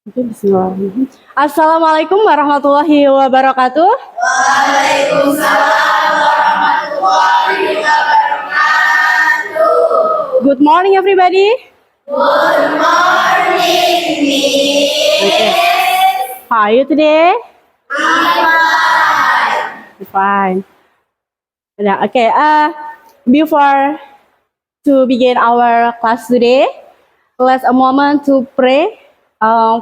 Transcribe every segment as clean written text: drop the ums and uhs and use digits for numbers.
Bismillahirrahmanirrahim. Assalamualaikum warahmatullahi wabarakatuh. Waalaikumsalam warahmatullahi wabarakatuh. Good morning, everybody. Good morning, Miss. Okay. How are you today? Fine. Yeah, okay. Before to begin our class today, let's a moment to pray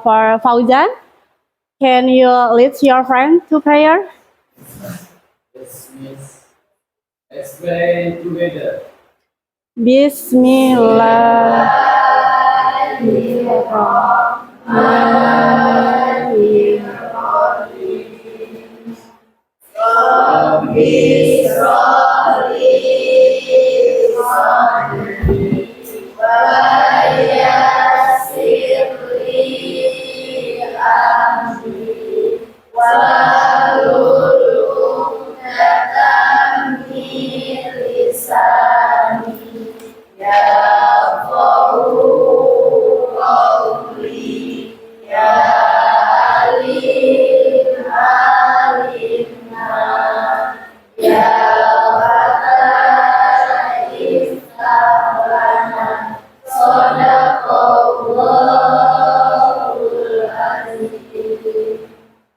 for Fauzan. Can you lead your friend to prayer? Yes, Miss. Let's pray together.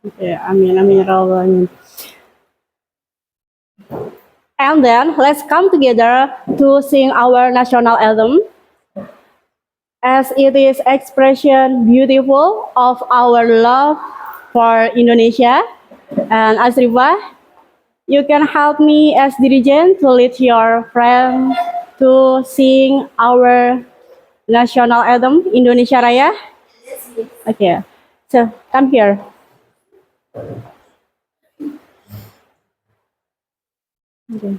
Okay, amin, amin, ya Rabbal alamin. And then let's come together to sing our national anthem, as it is expression beautiful of our love for Indonesia. And Asrifa, you can help me as dirigent to lead your friend to sing our national anthem, Indonesia Raya. Okay, so come here. Okay.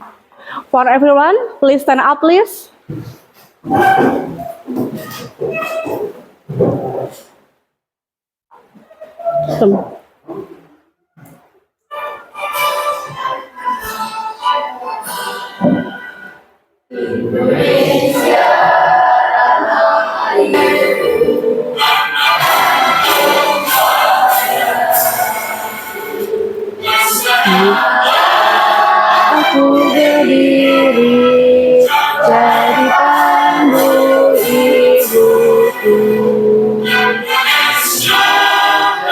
For everyone, please stand up, please. Come. Aku berdiri jadi pandu ibuku,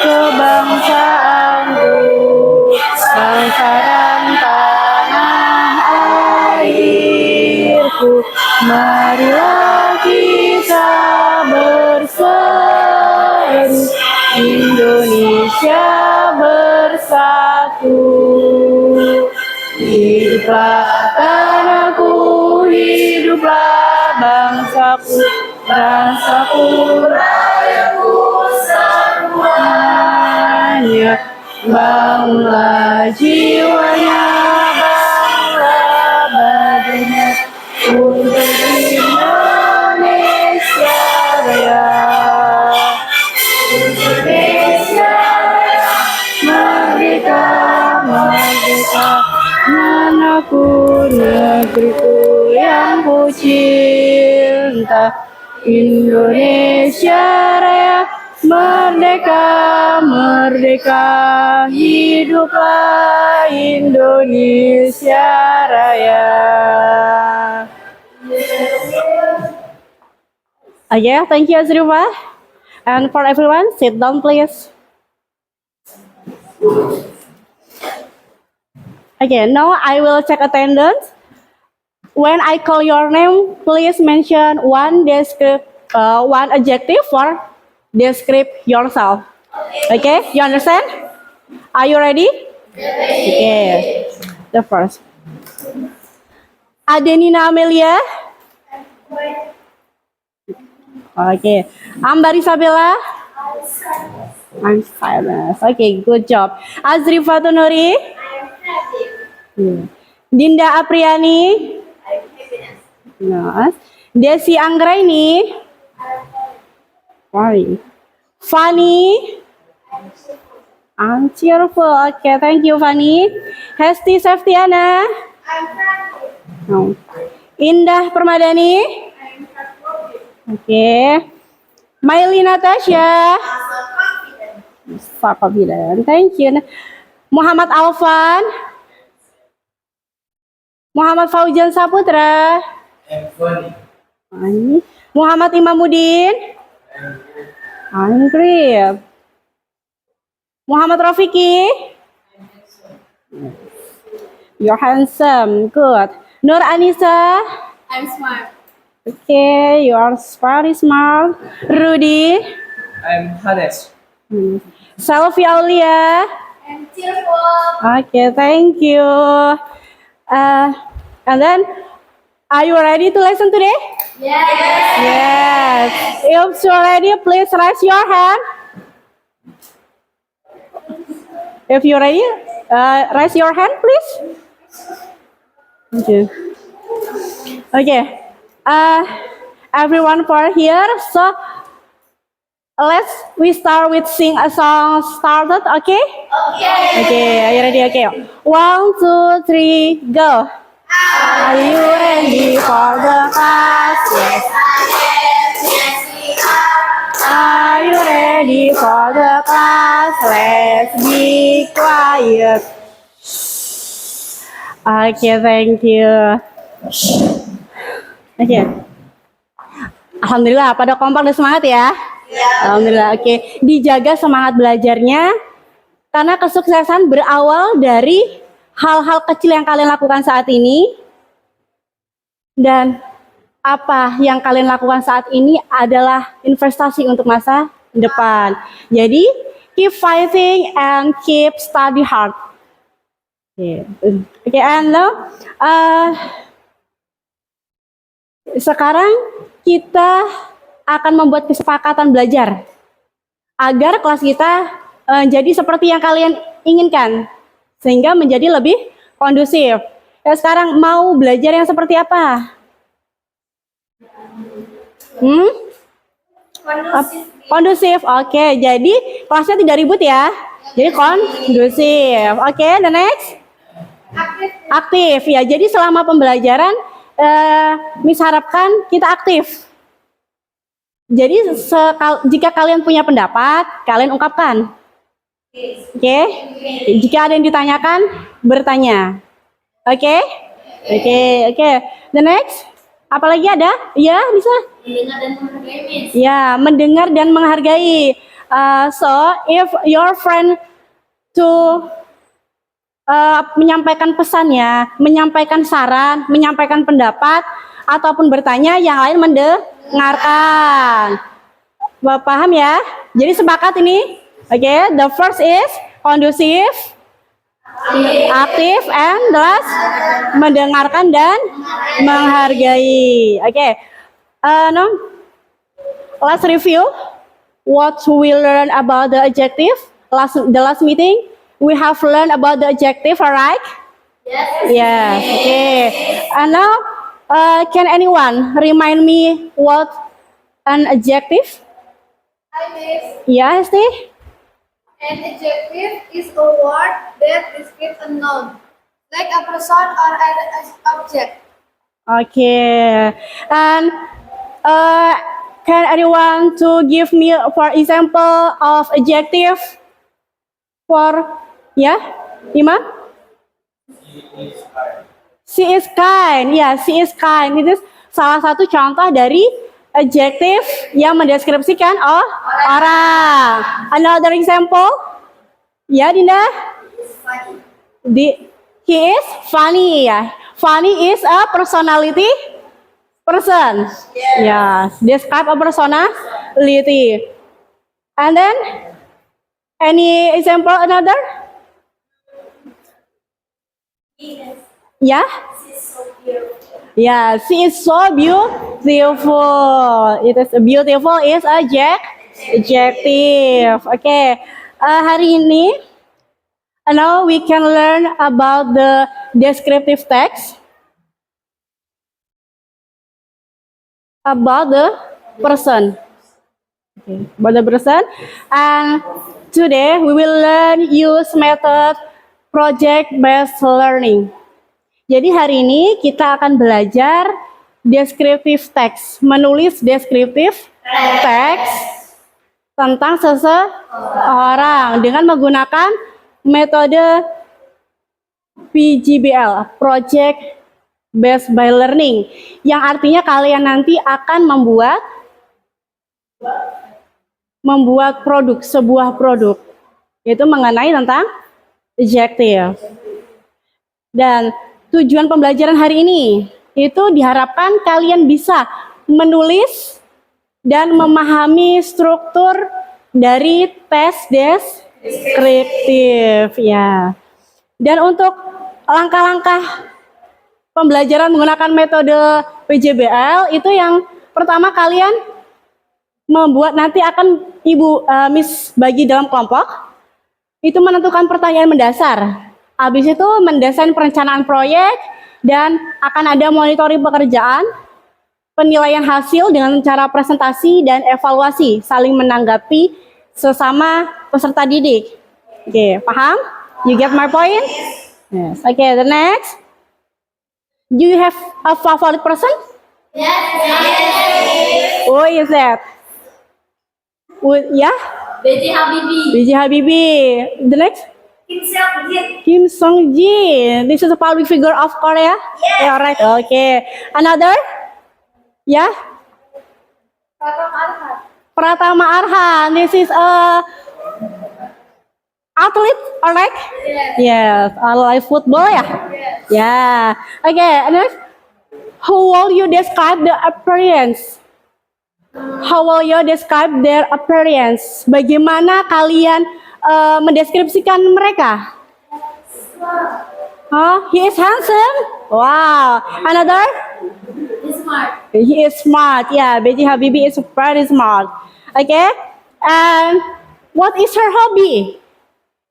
kebangsaanku, bangsa dan tanah airku. Marilah kita berseru, Indonesia bersatu. Hiduplah tanahku, hiduplah bangsaku, bangsaku, rayaku semuanya. Bangunlah jiwanya, bangunlah badannya, untuk Indonesia Raya. Indonesia Raya, merdeka, merdeka. Anakku, negeriku yang ku cinta. Indonesia Raya, merdeka, merdeka. Hiduplah Indonesia Raya. Okay, thank you, Azrifa. And for everyone, sit down, please. Okay, now I will check attendance. When I call your name, please mention one adjective for describe yourself. Okay, you understand? Are you ready? Okay, the first. Adenina Amelia. Okay, Ambar Isabella. I'm silent. Okay, good job. Azrifa Tunuri. Dinda Apriani. Yes. Desi Anggraini. Fanny. I'm cheerful. Okay, thank you, Fanny. Hesti Septiana. No. Indah Permadani. Okay. Maili Natasha. So confident. Thank you. Muhammad Alvan. Muhammad Faujan Saputra. I'm funny. Ini. Muhammad Imamuddin. I'm good. Angry. Muhammad Rafiki. You're handsome. Good. Nur Anissa. I'm smart. Okay, you are very smart. Rudy. I'm honest. Selfie Aulia. I'm cheerful. Okay, thank you. And then, are you ready to listen today? Yes. Yes. If you're ready, please raise your hand. If you're ready, raise your hand, please. Thank you. Okay. Everyone for here. So we start with sing a song started. Okay. Okay. Okay. Are you ready? Okay. 1, 2, 3, go. Are you ready for the class? Yes. Yes, we are. Are you ready for the class? Let's be quiet. Okay, thank you. Oke. Alhamdulillah, pada kompak dan semangat ya. Alhamdulillah, oke. Dijaga semangat belajarnya, karena kesuksesan berawal dari hal-hal kecil yang kalian lakukan saat ini. Dan apa yang kalian lakukan saat ini adalah investasi untuk masa depan. Jadi, keep fighting and keep study hard. Oke, and now, sekarang kita akan membuat kesepakatan belajar agar kelas kita jadi seperti yang kalian inginkan, sehingga menjadi lebih kondusif. Ya, sekarang mau belajar yang seperti apa? Kondusif. Oke, jadi kelasnya tidak ribut ya. Jadi kondusif. Oke, the next. Aktif. Ya, jadi selama pembelajaran Miss harapkan kita aktif. Jadi jika kalian punya pendapat, kalian ungkapkan. Oke. Jika ada yang ditanyakan, bertanya. Oke. The next. Apalagi ada? Ya, bisa. Mendengar dan menghargai, Miss. Ya, mendengar dan menghargai. So, if your friend to menyampaikan pesannya, menyampaikan saran, menyampaikan pendapat, ataupun bertanya, yang lain mendengarkan. Paham ya? Jadi sepakat ini? Oke, the first is kondusif, aktif, and the last mendengarkan dan menghargai. Oke, let's review what we learn about the objective. The last meeting we have learned about the objective, alright? Yes. Okay. And now, can anyone remind me what an objective? Hi, Miss. Yeah, Hesti? An adjective is a word that describes a noun, like a person or an object. Okay. And can anyone to give me, for example, of adjective for, yeah, Imam? She is kind. Ya, she is kind. Itu salah satu contoh dari adjective yang mendeskripsikan orang. Another example? Ya, Dinda? He is funny. Ya. Funny is a personality person. Yes. Describe a personality. And then, any example another? Yeah? Yeah, she is so beautiful. It is beautiful is adjective. Okay. Hari ini, now we can learn about the descriptive text about the person. Okay. About the person, and today we will learn use method project-based learning. Jadi hari ini kita akan belajar descriptive text, menulis descriptive text tentang seseorang dengan menggunakan metode PGBL, Project Based by Learning, yang artinya kalian nanti akan membuat sebuah produk, yaitu mengenai tentang adjective. Dan tujuan pembelajaran hari ini itu diharapkan kalian bisa menulis dan memahami struktur dari tes deskriptif ya. Dan untuk langkah-langkah pembelajaran menggunakan metode PJBL itu yang pertama kalian membuat, nanti akan Miss bagi dalam kelompok, itu menentukan pertanyaan mendasar. Habis itu mendesain perencanaan proyek dan akan ada monitoring pekerjaan, penilaian hasil dengan cara presentasi dan evaluasi, saling menanggapi sesama peserta didik. Oke, paham? You get my point? Yes. Okay, the next. Do you have a favorite person? Yes. Who is that? Yeah? B.J. Habibie. B.J. Habibie. The next? Kim Seok-jin. Kim Song-jin. This is a public figure of Korea? Yes. Yeah, right. Okay. Another? Yeah? Pratama Arhan. Pratama Arhan. This is a athlete, alright? Yes. Yes, like football ya? Yes. Yeah. Okay, next. How will you describe the appearance? How will you describe their appearance? Bagaimana kalian mendeskripsikan mereka? He is handsome. Wow. Another? He's smart. He is smart. Yeah, B.J. Habibie is very smart. Okay. And what is her hobby?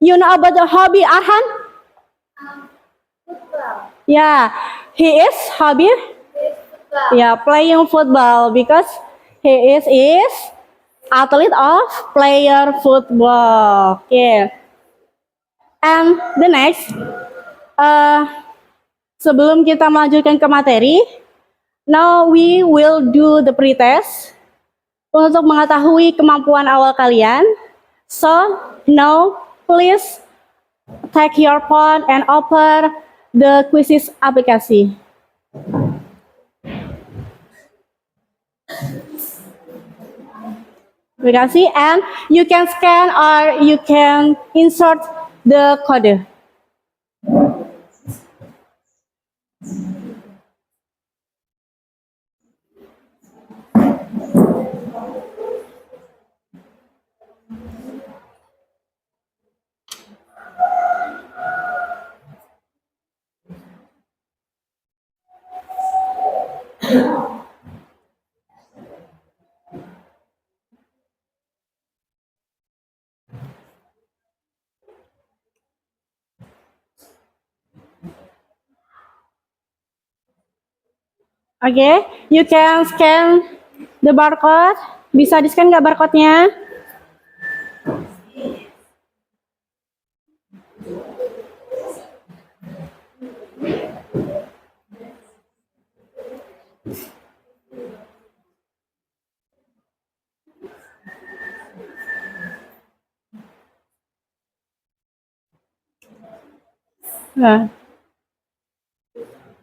You know about the hobby, Arhan? Football. Yeah, he is hobby. He's football. Yeah, playing football because he is athlete of player football. Okay. And the next, sebelum kita melanjutkan ke materi, now we will do the pretest untuk mengetahui kemampuan awal kalian. So now please take your phone and open the quizzes aplikasi. Aplikasi, and you can scan or you can insert the code. Okay, you can scan the barcode. Bisa di-scan nggak barcode-nya? Nah.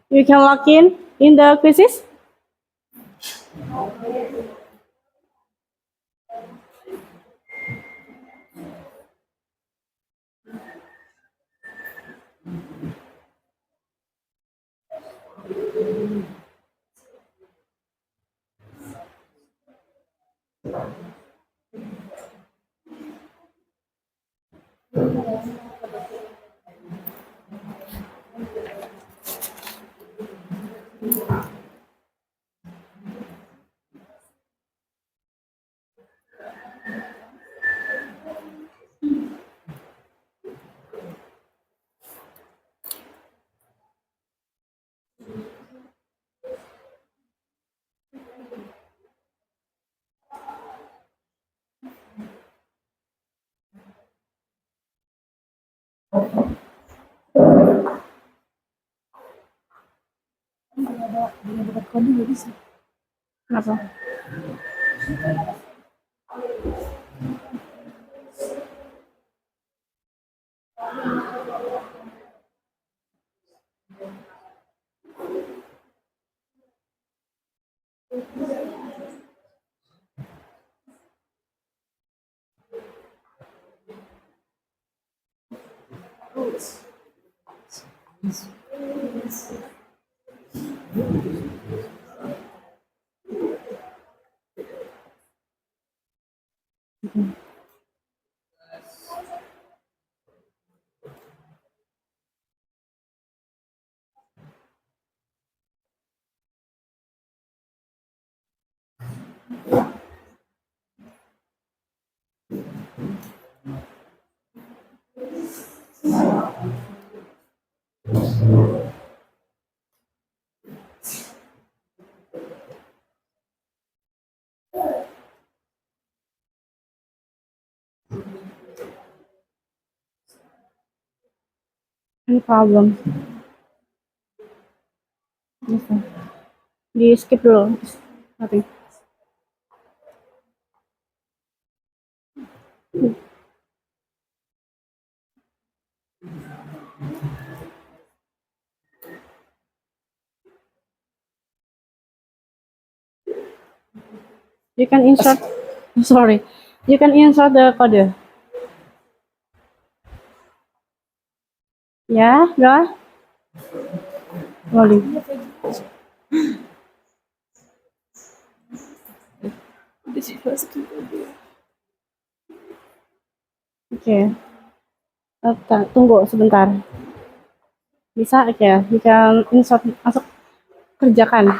You can log in the quizzes. Kenapa? Any problem? Bisa. Di skip dulu. Nothing. You can insert. Sorry. You can insert the code. Ya, udah. Loading. Oke. Tunggu sebentar. Bisa, oke. You can insert, masuk, kerjakan.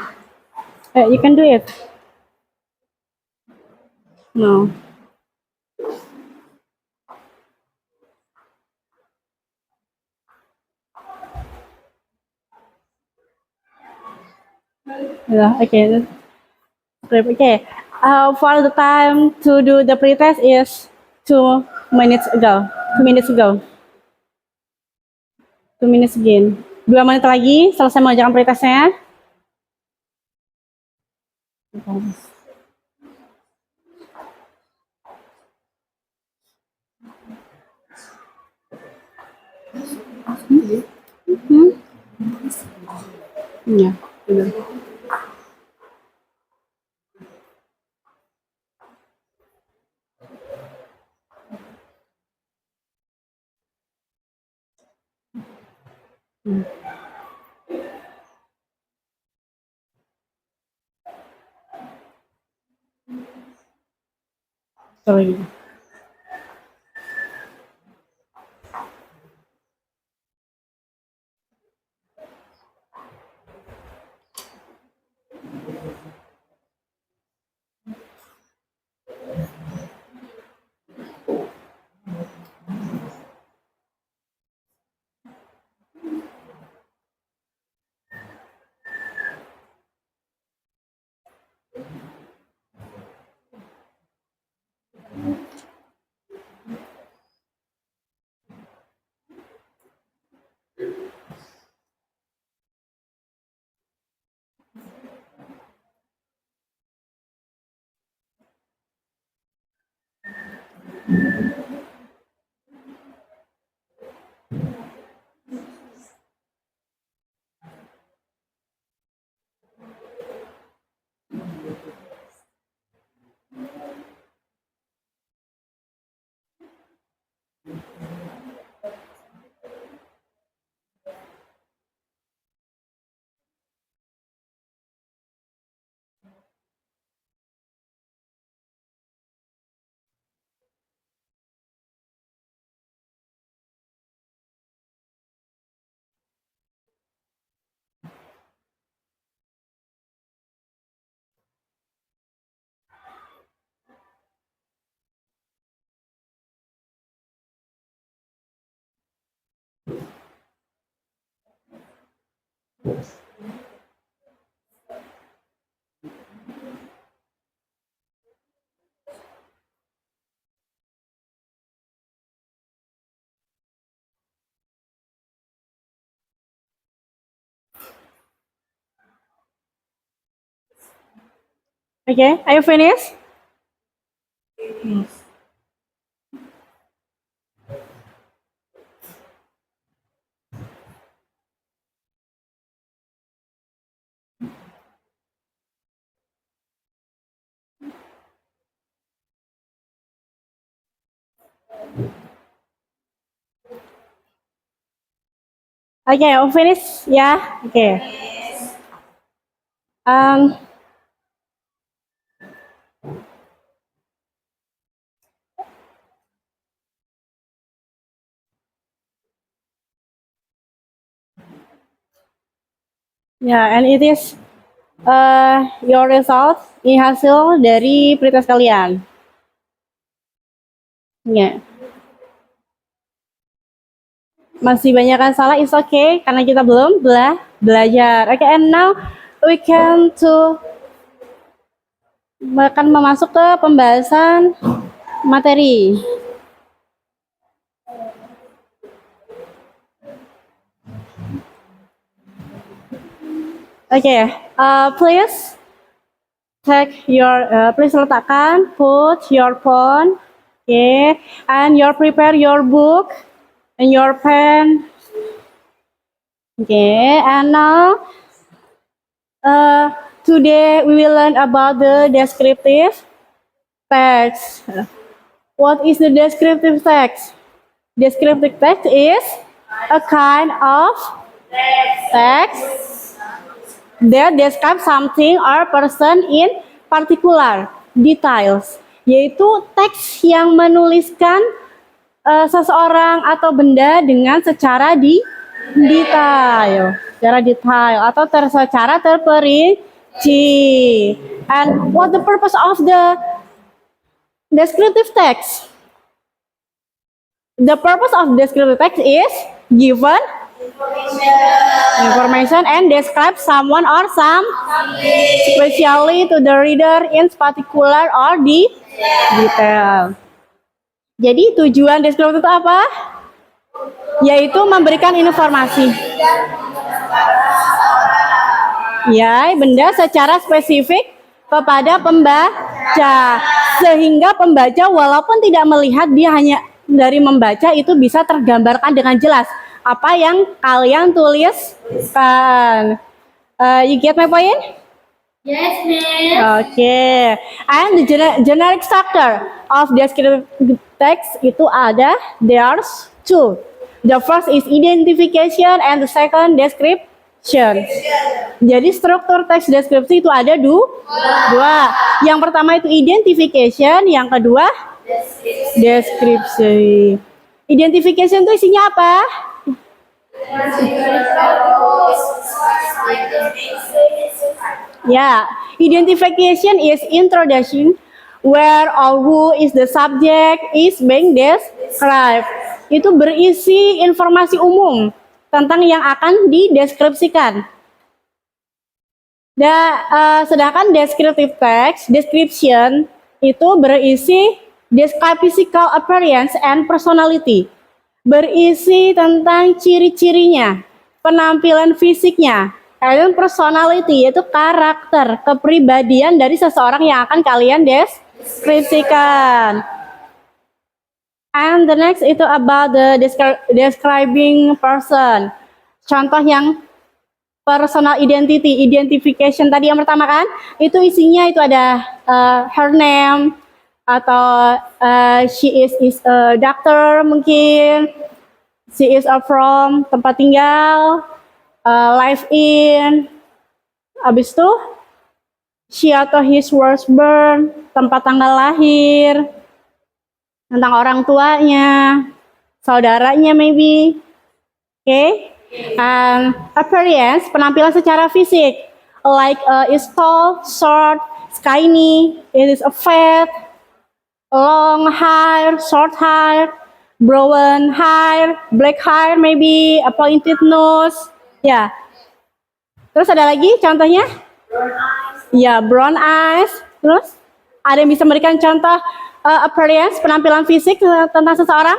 You can do it. No. Yeah, okay. Okay. For the time to do the pretest is 2 minutes ago. 2 minutes ago. 2 minutes again. 2 menit lagi selesai mengerjakan pretestnya. Ya, benar. Sorry. Okay, are you finished? Okay, finish. Yeah. Okay. Um. Yeah, and it is your result ini hasil dari pretest kalian. Ya. Masih banyak yang salah, is okay karena kita belum belajar. Okay, and now we can to akan memasuk ke pembahasan materi. Okay, please take your please letakkan, put your phone, okay, and your prepare your book and your pen. Okay, and now today we will learn about the descriptive text. What is the descriptive text? Descriptive text is a kind of text that describes something or person in particular details, yaitu teks yang menuliskan seseorang atau benda dengan secara detail, atau secara terperinci. And what the purpose of the descriptive text? The purpose of descriptive text is given information and describe someone or some, especially to the reader in particular or detail. Jadi tujuan deskriptif itu apa? Yaitu memberikan informasi. Ya, benda secara spesifik kepada pembaca. Sehingga pembaca walaupun tidak melihat, dia hanya dari membaca itu bisa tergambarkan dengan jelas apa yang kalian tuliskan. You get my point? Yes, ma'am. Okay. And the generic structure of descriptive text itu ada, there's two. The first is identification and the second description. Jadi struktur teks deskripsi itu ada dua. Yang pertama itu identification, yang kedua deskripsi. Identification itu isinya apa? Yeah, identification is introduction where or who is the subject is being described. Itu berisi informasi umum tentang yang akan dideskripsikan. Sedangkan descriptive text, description itu berisi describe physical appearance and personality. Berisi tentang ciri-cirinya, penampilan fisiknya, and personality yaitu karakter, kepribadian dari seseorang yang akan kalian deskripsikan. And the next itu about the describing person. Contoh yang personal identity, identification tadi yang pertama kan, itu isinya itu ada her name, atau she is a doctor mungkin, she is from tempat tinggal, live in, habis itu she atau his was born, tempat tanggal lahir, tentang orang tuanya, saudaranya maybe, okay. Appearance, penampilan secara fisik, like is tall, short, skinny, it is a fat, long hair, short hair, brown hair, black hair maybe, a pointed nose, ya. Terus ada lagi contohnya? Brown eyes. Ya, brown eyes. Terus ada yang bisa memberikan contoh appearance, penampilan fisik tentang seseorang?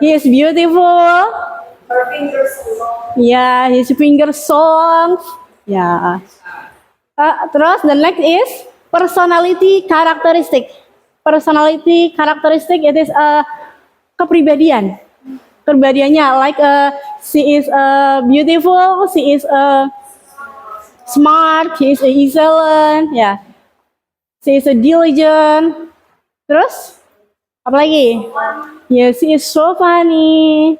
He is beautiful. Her fingers long. Ya, his fingers long. Ya. Terus the next is personality characteristic. Personality characteristic it is kepribadian. Kepribadiannya like she is beautiful, she is smart, she is excellent, ya. She is diligent. Terus apa lagi? Yes, she is so funny.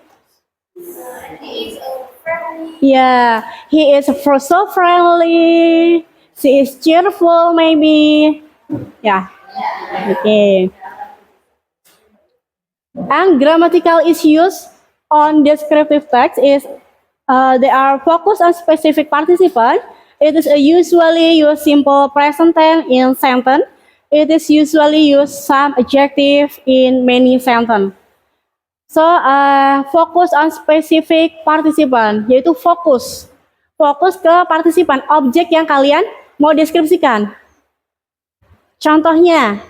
He is a friendly. Yeah, he is so friendly. She is cheerful, maybe. Yeah. Okay. And grammatical issues on descriptive text is they are focused on specific participant. It is usually use simple present tense in sentence. It is usually use some adjective in many sentence. So, fokus on specific participant, yaitu fokus. Fokus ke partisipan, objek yang kalian mau deskripsikan. Contohnya,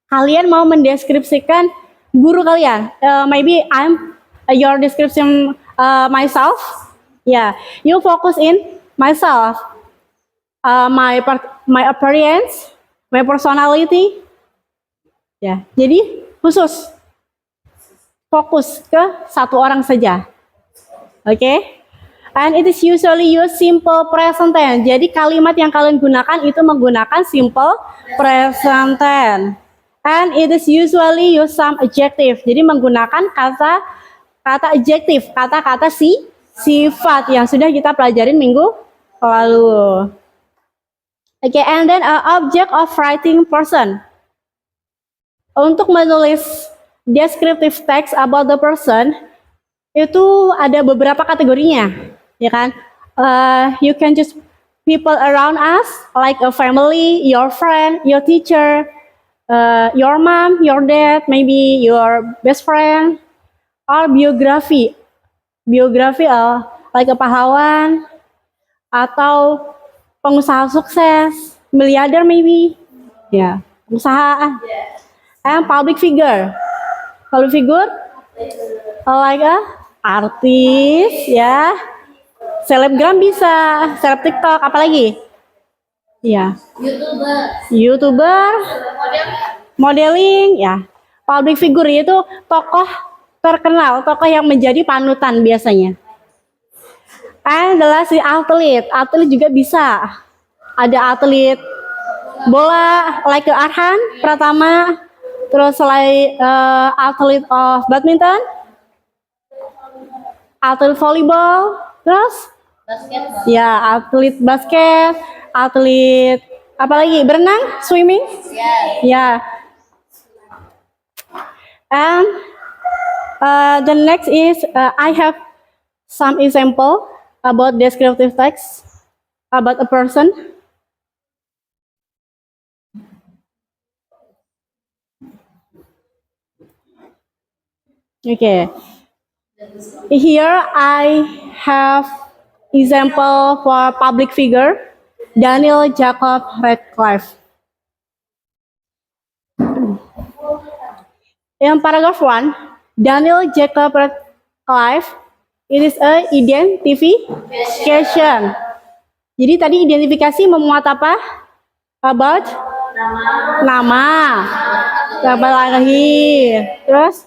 kalian mau mendeskripsikan guru kalian. Maybe I'm your description myself. Yeah, you focus in myself, my appearance, my personality. Ya, jadi khusus fokus ke satu orang saja. Okay? And it is usually use simple present tense. Jadi kalimat yang kalian gunakan itu menggunakan simple present tense. And it is usually use some adjective. Jadi menggunakan kata adjektif, kata-kata sifat yang sudah kita pelajarin minggu lalu. Okay, and then object of writing person. Untuk menulis descriptive text about the person itu ada beberapa kategorinya, ya kan? You can choose people around us, like a family, your friend, your teacher, your mom, your dad, maybe your best friend, or biography, like a pahlawan atau pengusaha sukses, miliarder maybe, ya, pengusaha. And public figure. Public figure like a artis, ya, selebgram bisa, seleb TikTok, apalagi? Ya, YouTuber, modeling, ya. Public figure itu tokoh terkenal, tokoh yang menjadi panutan biasanya. And the last is athlete. Athlete juga bisa. Ada atlet bola, like Arhan Pratama. Terus selain atlet of badminton, atlet volleyball, terus ya atlet basket, atlet apa lagi? Berenang, swimming, ya. And the next is I have some example about descriptive text about a person. Okay, here I have example for public figure Daniel Jacob Radcliffe. In paragraph 1, Daniel Jacob Radcliffe, it is a identification. Jadi tadi identifikasi memuat apa? About nama lahir, terus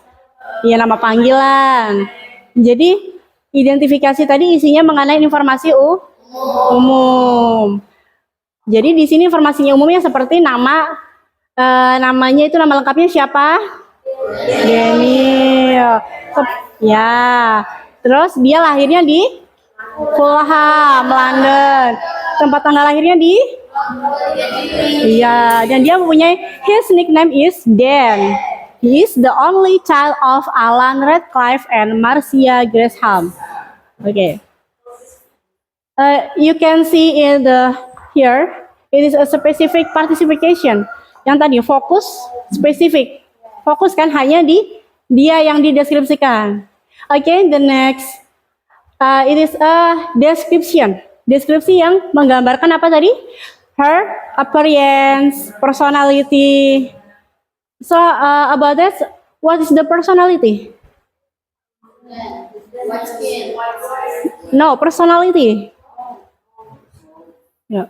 ya nama panggilan. Jadi identifikasi tadi isinya mengenai informasi umum. Jadi di sini informasinya umumnya seperti nama, namanya itu nama lengkapnya siapa? Daniel. Ya. Terus dia lahirnya di Fulham, London. Tempat tanggal lahirnya di? Iya. Dan dia mempunyai his nickname is Dan. He is the only child of Alan Radcliffe and Marcia Gresham. Okay. You can see in here, it is a specific participation. Yang tadi fokus, spesifik. Fokus kan hanya di dia yang dideskripsikan. Okay, the next, it is a description. Deskripsi yang menggambarkan apa tadi? Her appearance, personality. So about that, what is the personality? No, personality. No.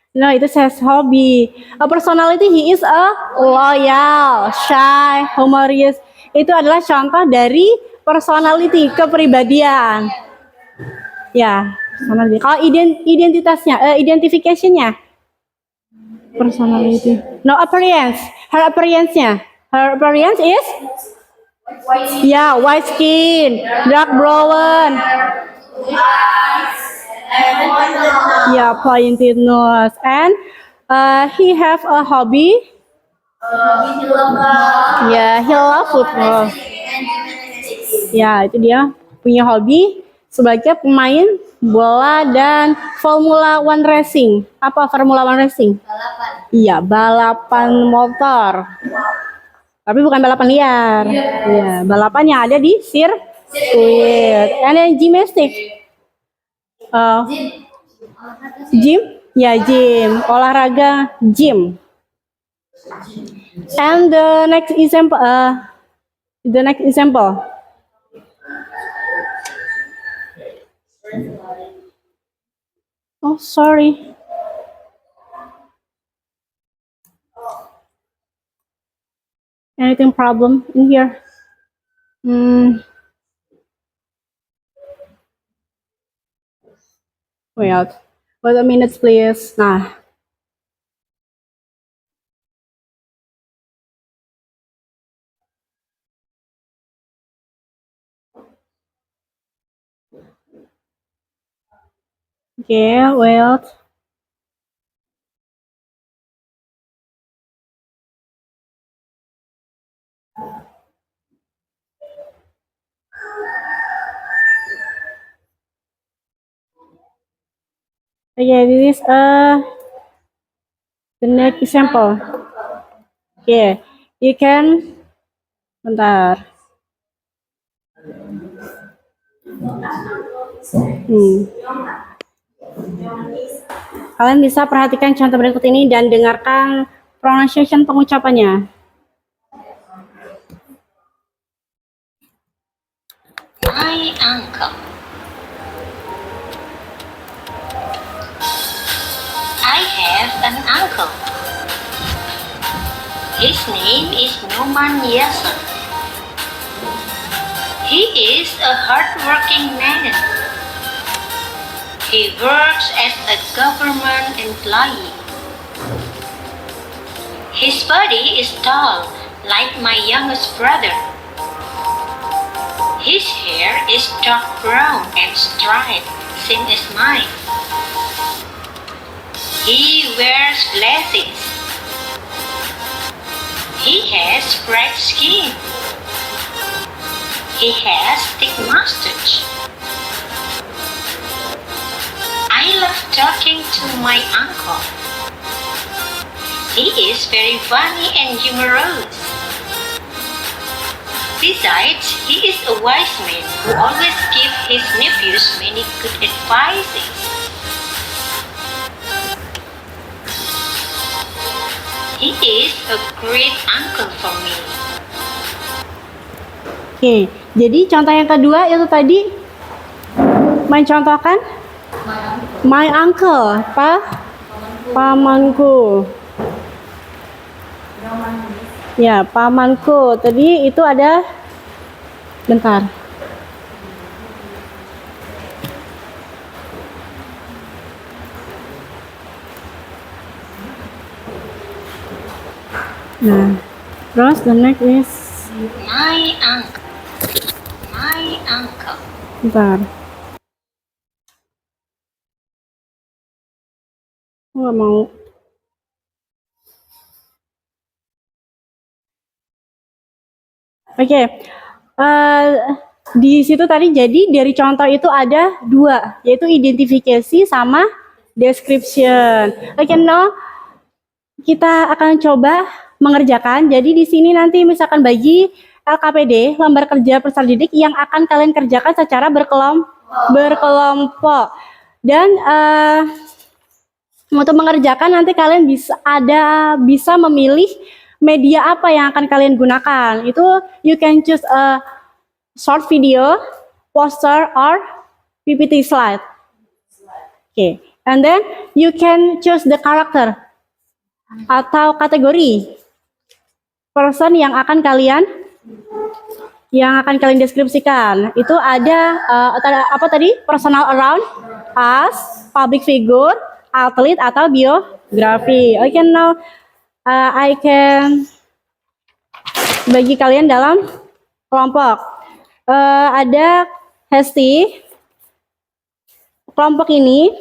No, it says hobby. A personality, he is a loyal, shy, humorous. Itu adalah contoh dari personality, kepribadian. Ya, personality. Kalau identitasnya, identification-nya, personality. No, appearance. Her appearance-nya. Her appearance is Yeah, white skin, dark brown. Yeah, pointed nose. And he have a hobby. Yeah, he love football. Ya, itu dia punya hobi sebagai pemain bola dan Formula One Racing. Apa Formula One Racing? Balapan. Iya, balapan motor. Tapi bukan balapan liar. Iya, balapan yang ada di sirkuit. And then gymnastic. Gym? Ya, gym. Olahraga gym. And the next example. Oh, sorry. Anything problem in here? Wait a minute, please. Nah. Okay, wait. Okay, this is the next example. Okay, you can bentar. Kalian bisa perhatikan contoh berikut ini dan dengarkan pronunciation pengucapannya. My uncle. I have an uncle. His name is Numan Yasser. He is a hardworking man. He works as a government employee. His body is tall, like my youngest brother. His hair is dark brown and striped, same as mine. He wears glasses. He has bright skin. He has thick mustache. I love talking to my uncle. He is very funny and humorous. Besides, he is a wise man who always gives his nephews many good advices. He is a great uncle for me. Oke, jadi contoh yang kedua itu tadi mencontohkan my uncle, pamanku. Ya, pamanku. Tadi itu ada, bentar. Nah, terus the next is My uncle. My uncle. bentar. Nggak mau. Oke, di situ tadi jadi dari contoh itu ada dua, yaitu identifikasi sama description. Oke, no, kita akan coba mengerjakan. Jadi di sini nanti misalkan bagi LKPD, lembar kerja peserta didik yang akan kalian kerjakan secara berkelompok. Dan untuk mengerjakan nanti kalian bisa memilih media apa yang akan kalian gunakan. Itu you can choose a short video, poster, or PPT slide. Okay, and then you can choose the character atau kategori person yang akan kalian deskripsikan. Itu ada apa tadi? Personal around us, public figure, athlete atau biografi. Okay, now I can bagi kalian dalam kelompok. Ada Hesti. Kelompok ini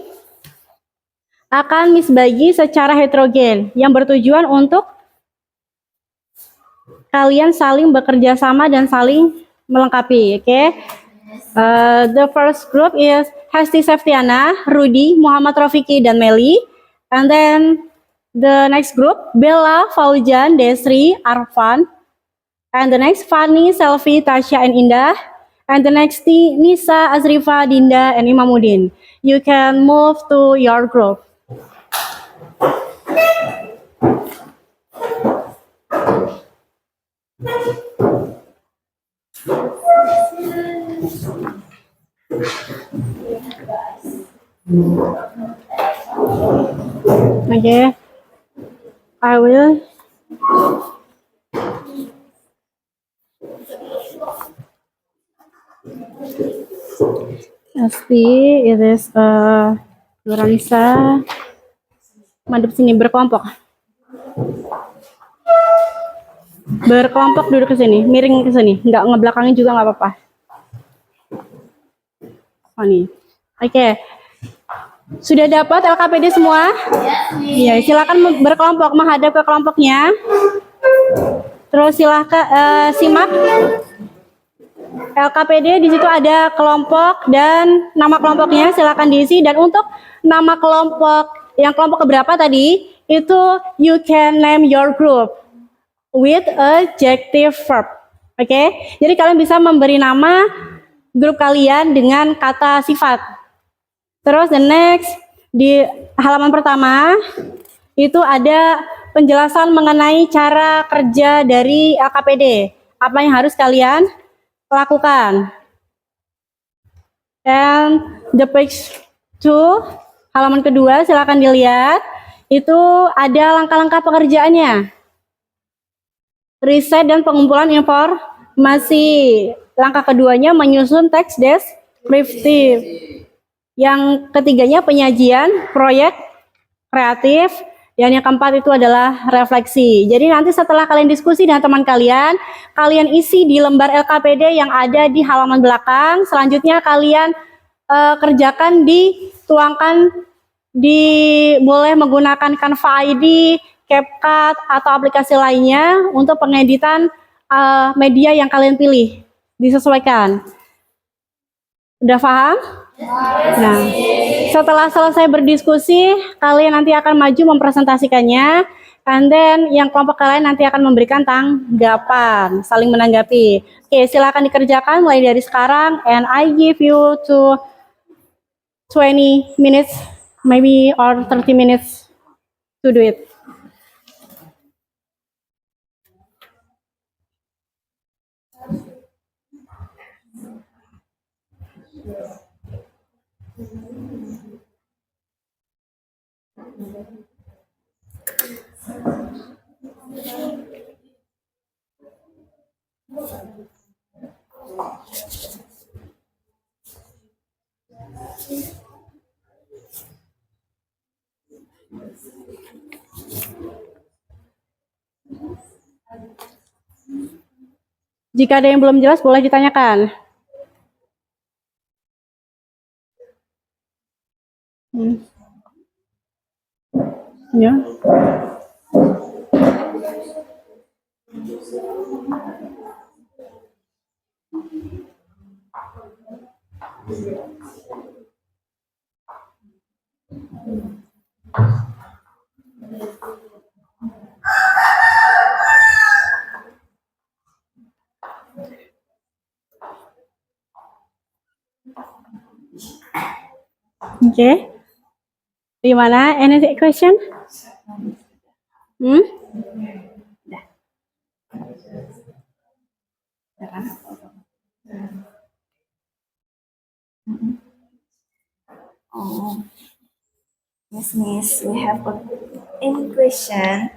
akan Miss bagi secara heterogen yang bertujuan untuk kalian saling bekerja sama dan saling melengkapi. Oke. The first group is Hesti Septiana, Rudy, Muhammad Rofiki, dan Meli. And then the next group, Bella, Faujan, Desri, Arfan. And the next, Fani, Selvi, Tasya, and Indah. And the next, Nisa, Azrifa, Dinda, and Imamuddin. You can move to your group. Okay, I will. Pasti it is Lorenza. Madep sini berkelompok. Berkelompok duduk ke sini, miring ke sini, nggak ngebelakangin juga nggak apa-apa. Oh nih, oke. Sudah dapat LKPD semua? Iya, silakan berkelompok menghadap ke kelompoknya. Terus silakan simak LKPD, di situ ada kelompok dan nama kelompoknya, silakan diisi. Dan untuk nama kelompok, yang kelompok keberapa tadi, itu you can name your group with adjective verb. Oke, jadi kalian bisa memberi nama grup kalian dengan kata sifat. Terus the next, di halaman pertama, itu ada penjelasan mengenai cara kerja dari LKPD. Apa yang harus kalian lakukan. And the page 2, halaman kedua, silakan dilihat. Itu ada langkah-langkah pekerjaannya. Riset dan pengumpulan informasi. Langkah keduanya menyusun teks deskriptif. Yang ketiganya penyajian proyek kreatif. Dan yang keempat itu adalah refleksi. Jadi nanti setelah kalian diskusi dengan teman kalian, kalian isi di lembar LKPD yang ada di halaman belakang. Selanjutnya kalian kerjakan dituangkan boleh menggunakan Canva ID, CapCut, atau aplikasi lainnya untuk pengeditan media yang kalian pilih. Disesuaikan. Udah paham? Nah, setelah selesai berdiskusi, kalian nanti akan maju mempresentasikannya, and then yang kelompok kalian nanti akan memberikan tanggapan, saling menanggapi. Oke, silakan dikerjakan mulai dari sekarang, and I give you to 20 minutes, maybe or 30 minutes to do it. Jika ada yang belum jelas, boleh ditanyakan. Ya. Okay. Gimana? Any question? Oh, yes, Miss. We have any question?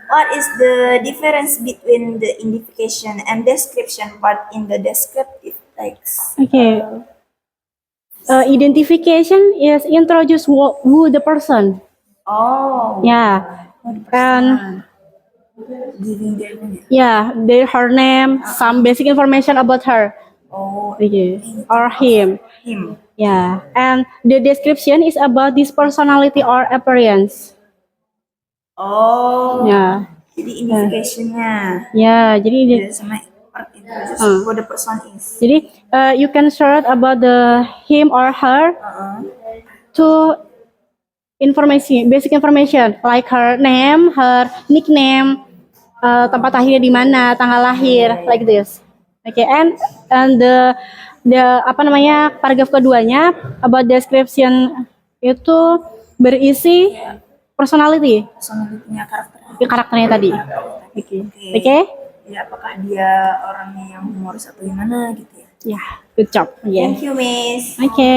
What is the difference between the identification and description part in the descriptive text? Okay. Identification is introduce who the person. Oh. Yeah. And Giving their name. Yeah, her name, some basic information about her. Oh, Okay. Or him. him. Yeah, and the description is about this personality or appearance. Oh, Yeah, jadi identification-nya. yeah. Jadi, Beda sama part itu, just Hmm. what the person is. jadi you can search about the him or her to information, basic information like her name, her nickname, tempat lahirnya di mana, tanggal lahir, like this. Okay, and the apa namanya paragraf keduanya about description itu berisi personality, Personality-nya karakter. karakternya tadi. Oke, Oke. oke, Ya, apakah dia orangnya yang humoris atau gimana gitu ya? ya, good job. Yeah. Thank you, Miss. Oke.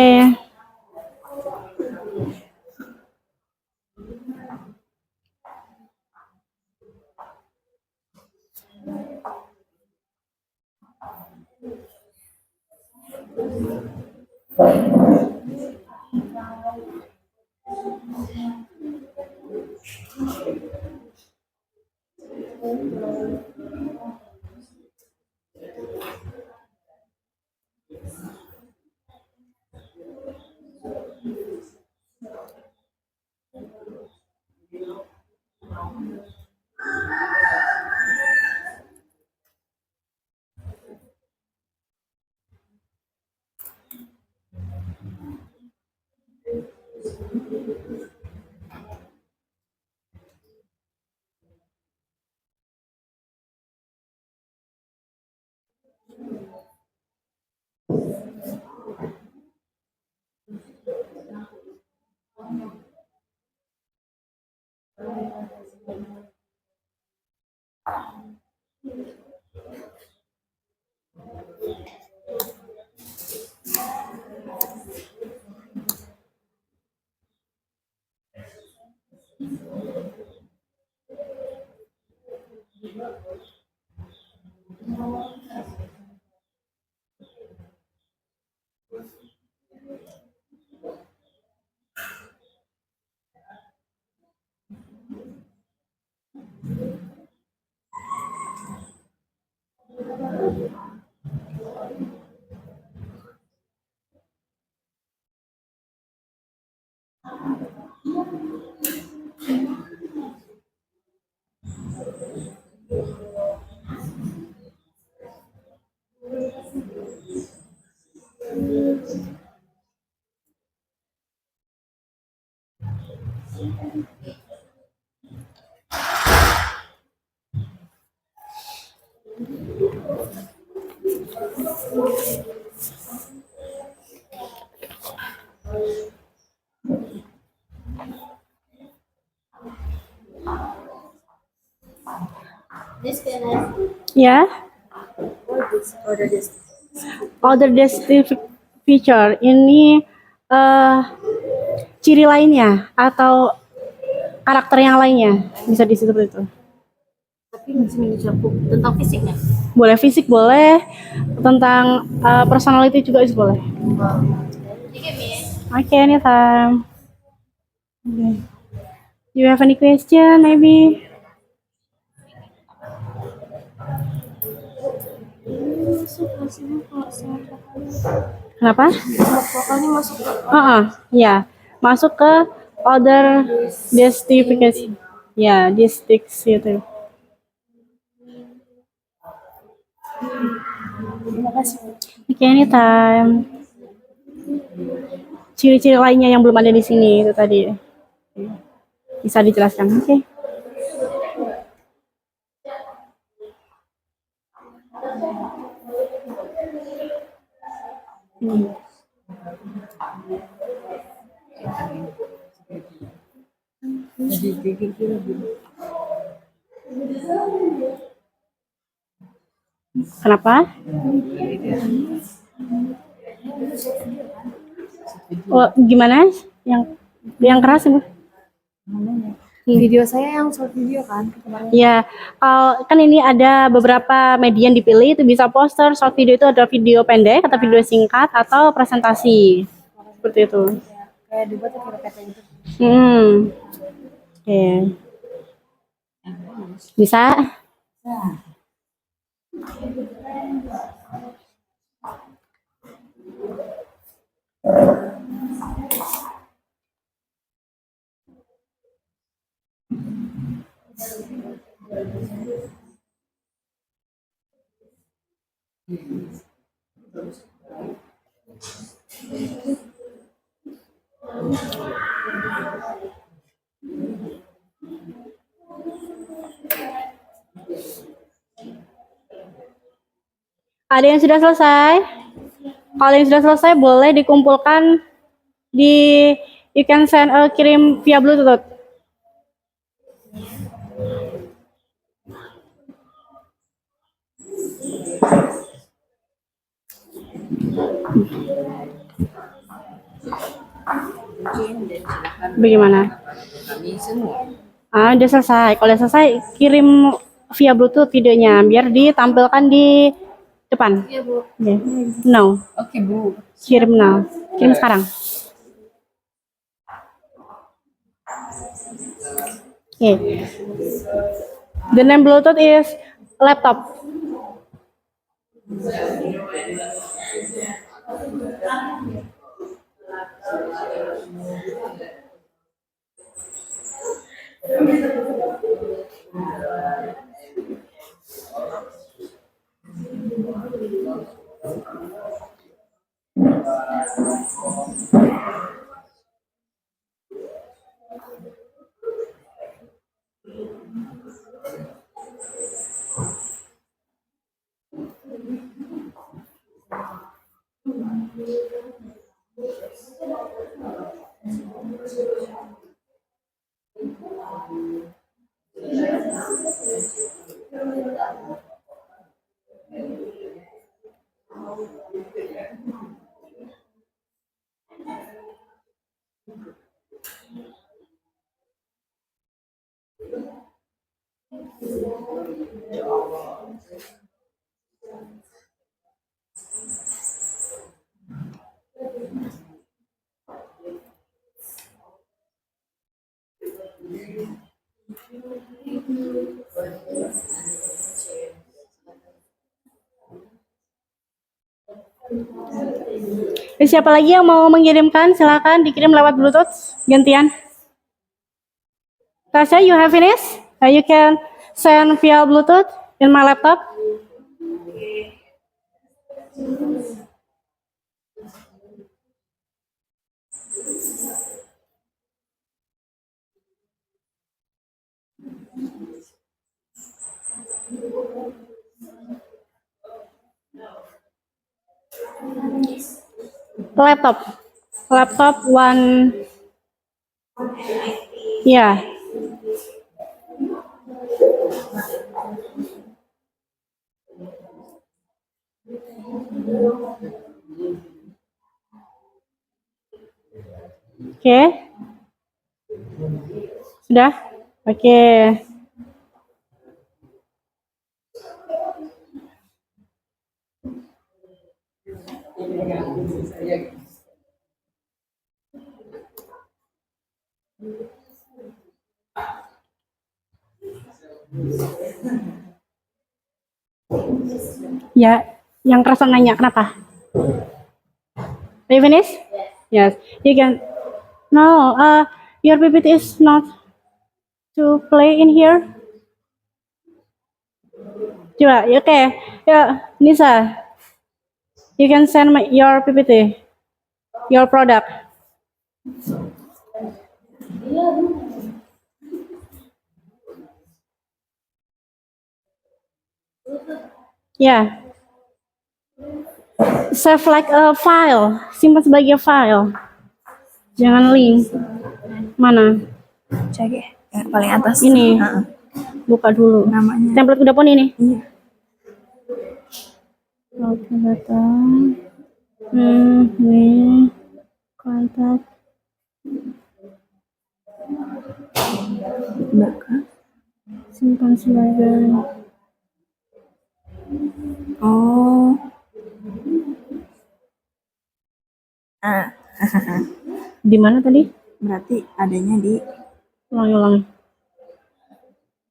This can have Ya, Order this. other descriptive feature ini ciri lainnya atau karakter yang lainnya bisa di situ itu. Tapi masih mencakup tentang fisiknya. Boleh fisik, boleh tentang personality juga boleh. Okay, anytime. Okay. Do you have any question, maybe? Kenapa? Vokalnya masuk ke Ya, masuk ke other justification. Ya, districts itu. terima kasih. Okay, anytime. Ciri-ciri lainnya yang belum ada di sini itu tadi. Bisa dijelaskan, oke? Kenapa? Oh, gimana? Yang keras itu? Video saya yang short video kan kemarin. Ya, kan ini ada beberapa media yang dipilih, itu bisa poster, short video itu ada video pendek atau video singkat atau presentasi. Seperti itu. Kayak dibuat kayak PPT gitu. Oke. Bisa? Ada yang sudah selesai? Kalau yang sudah selesai boleh dikumpulkan di you can send kirim via Bluetooth. Bagaimana? Kami semua. Udah selesai. Kalau udah selesai, kirim via Bluetooth videonya biar ditampilkan di depan. Iya, Bu. Yeah. No, Oke, Bu. kirim now. Kirim sekarang. Okay. The name Bluetooth is laptop. Siapa lagi yang mau mengirimkan? Silakan dikirim lewat Bluetooth gantian. Tasha, you have finished? You can send via Bluetooth in my laptop. Laptop one. Yeah. Oke. Sudah? Oke. Ya, yang kerasa nanya kenapa? Are you finished? Yes. You can. No, your PPT is not to play in here. Coba, oke. Ya, Nisa. You can send your PPT, your product. Ya. Save like a file, simpan sebagai file. Jangan link. Mana? Cek ya, yang paling atas. Ini. Buka dulu. Namanya. Template udah pun ini. Iya. Oke, datang. Ini kontak. Belakang. Simpan sebagai. Oh. Di mana tadi? Berarti adanya di Ulangi.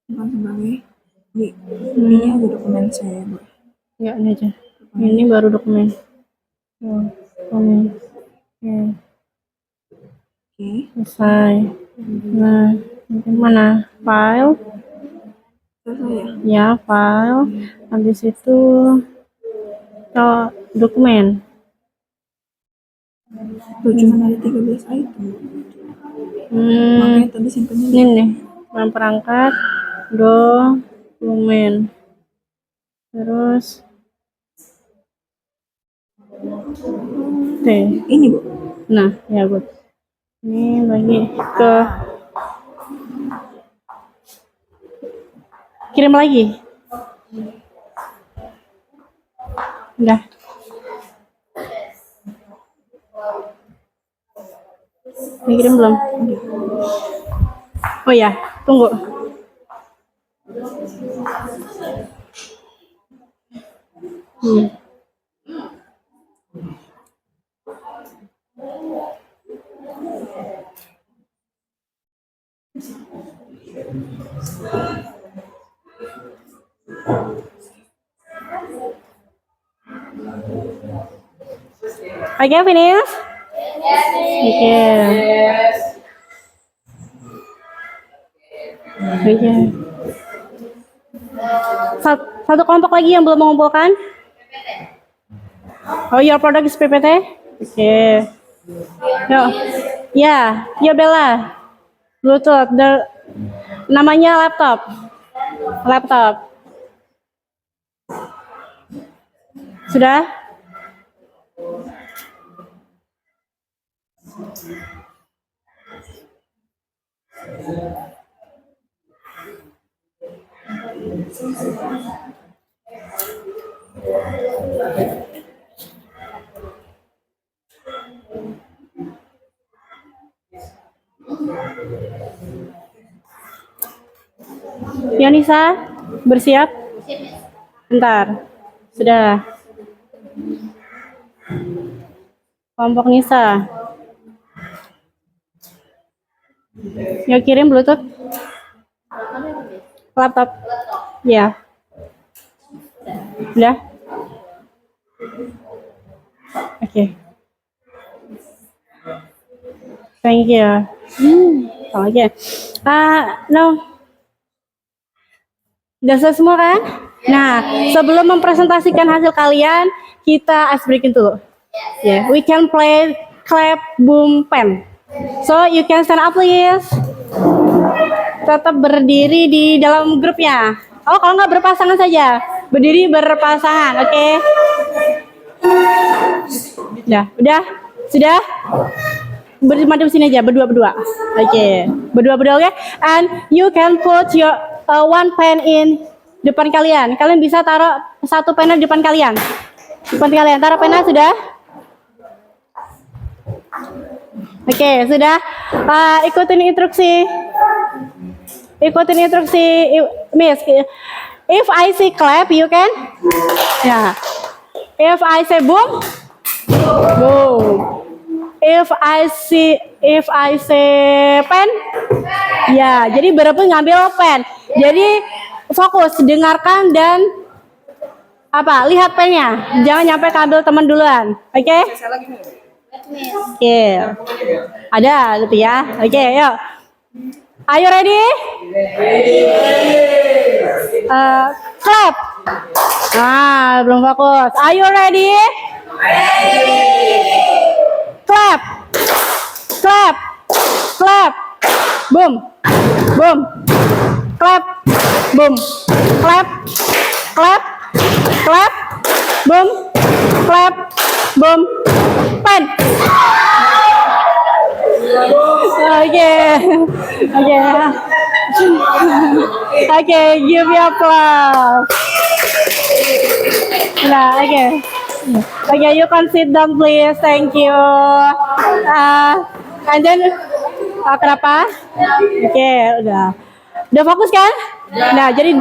Simpan sebagai ini ada dokumen saya, Bu. Ya, ini aja. Ini baru dokumen. Dokumen. Oke, Oke. selesai. Nah, ini mana? File. Selesai ya? Ya, file. Habis itu dokumen. Tuh, cuma ada 13 item. Makanya tadi simpannya Ini nih, bahan perangkat, dokumen. Terus T. ini, Bu. Nah, ya good. Ini bagi ke kirim lagi. Udah. Dikirim belum? Oh ya, tunggu. Okay, finish? Okay. Okay. Satu kelompok lagi yang belum mengumpulkan? Oh, your product is PPT? Okay. Yo. Ya, ya Bella. Bluetooth. Namanya laptop. Laptop. Sudah? Yonisa, bersiap? Bentar. Sudah. Kelompok Nisa. Yuk kirim Bluetooth. Laptop. Ya. Udah? Oke. Thank you. Oke. No. Udah selesai semua kan? Nah, sebelum mempresentasikan hasil kalian, kita ice breaking dulu. Yeah, we can play clap, boom, pen. So you can stand up please. Tetap berdiri di dalam grupnya. Oh, kalau nggak berpasangan saja. Berdiri berpasangan, oke? Udah, sudah. Bermadep sini aja, berdua. Oke, berdua, oke? And you can put your one pen in depan kalian. Kalian bisa taruh satu pena di depan kalian. Taruh pena sudah? Oke, sudah. Ikutin instruksi. Miss. If I say clap, you can? Ya. If I say boom, boom. If I say pen, ya. Jadi berebut ngambil pen. Jadi fokus, dengarkan dan lihat pennya. Jangan nyampe ambil teman duluan. Oke? Oke. Ada gitu ya. Oke, yuk. Are you ready? Clap. Belum fokus. Are you ready? Clap. Boom. Clap. Boom. Clap. Boom. Clap. Boom. Pen. Oke, give me applause. Nah, oke, you can sit down please. Thank you. And then, kenapa? Oke, udah fokus kan? Nah, jadi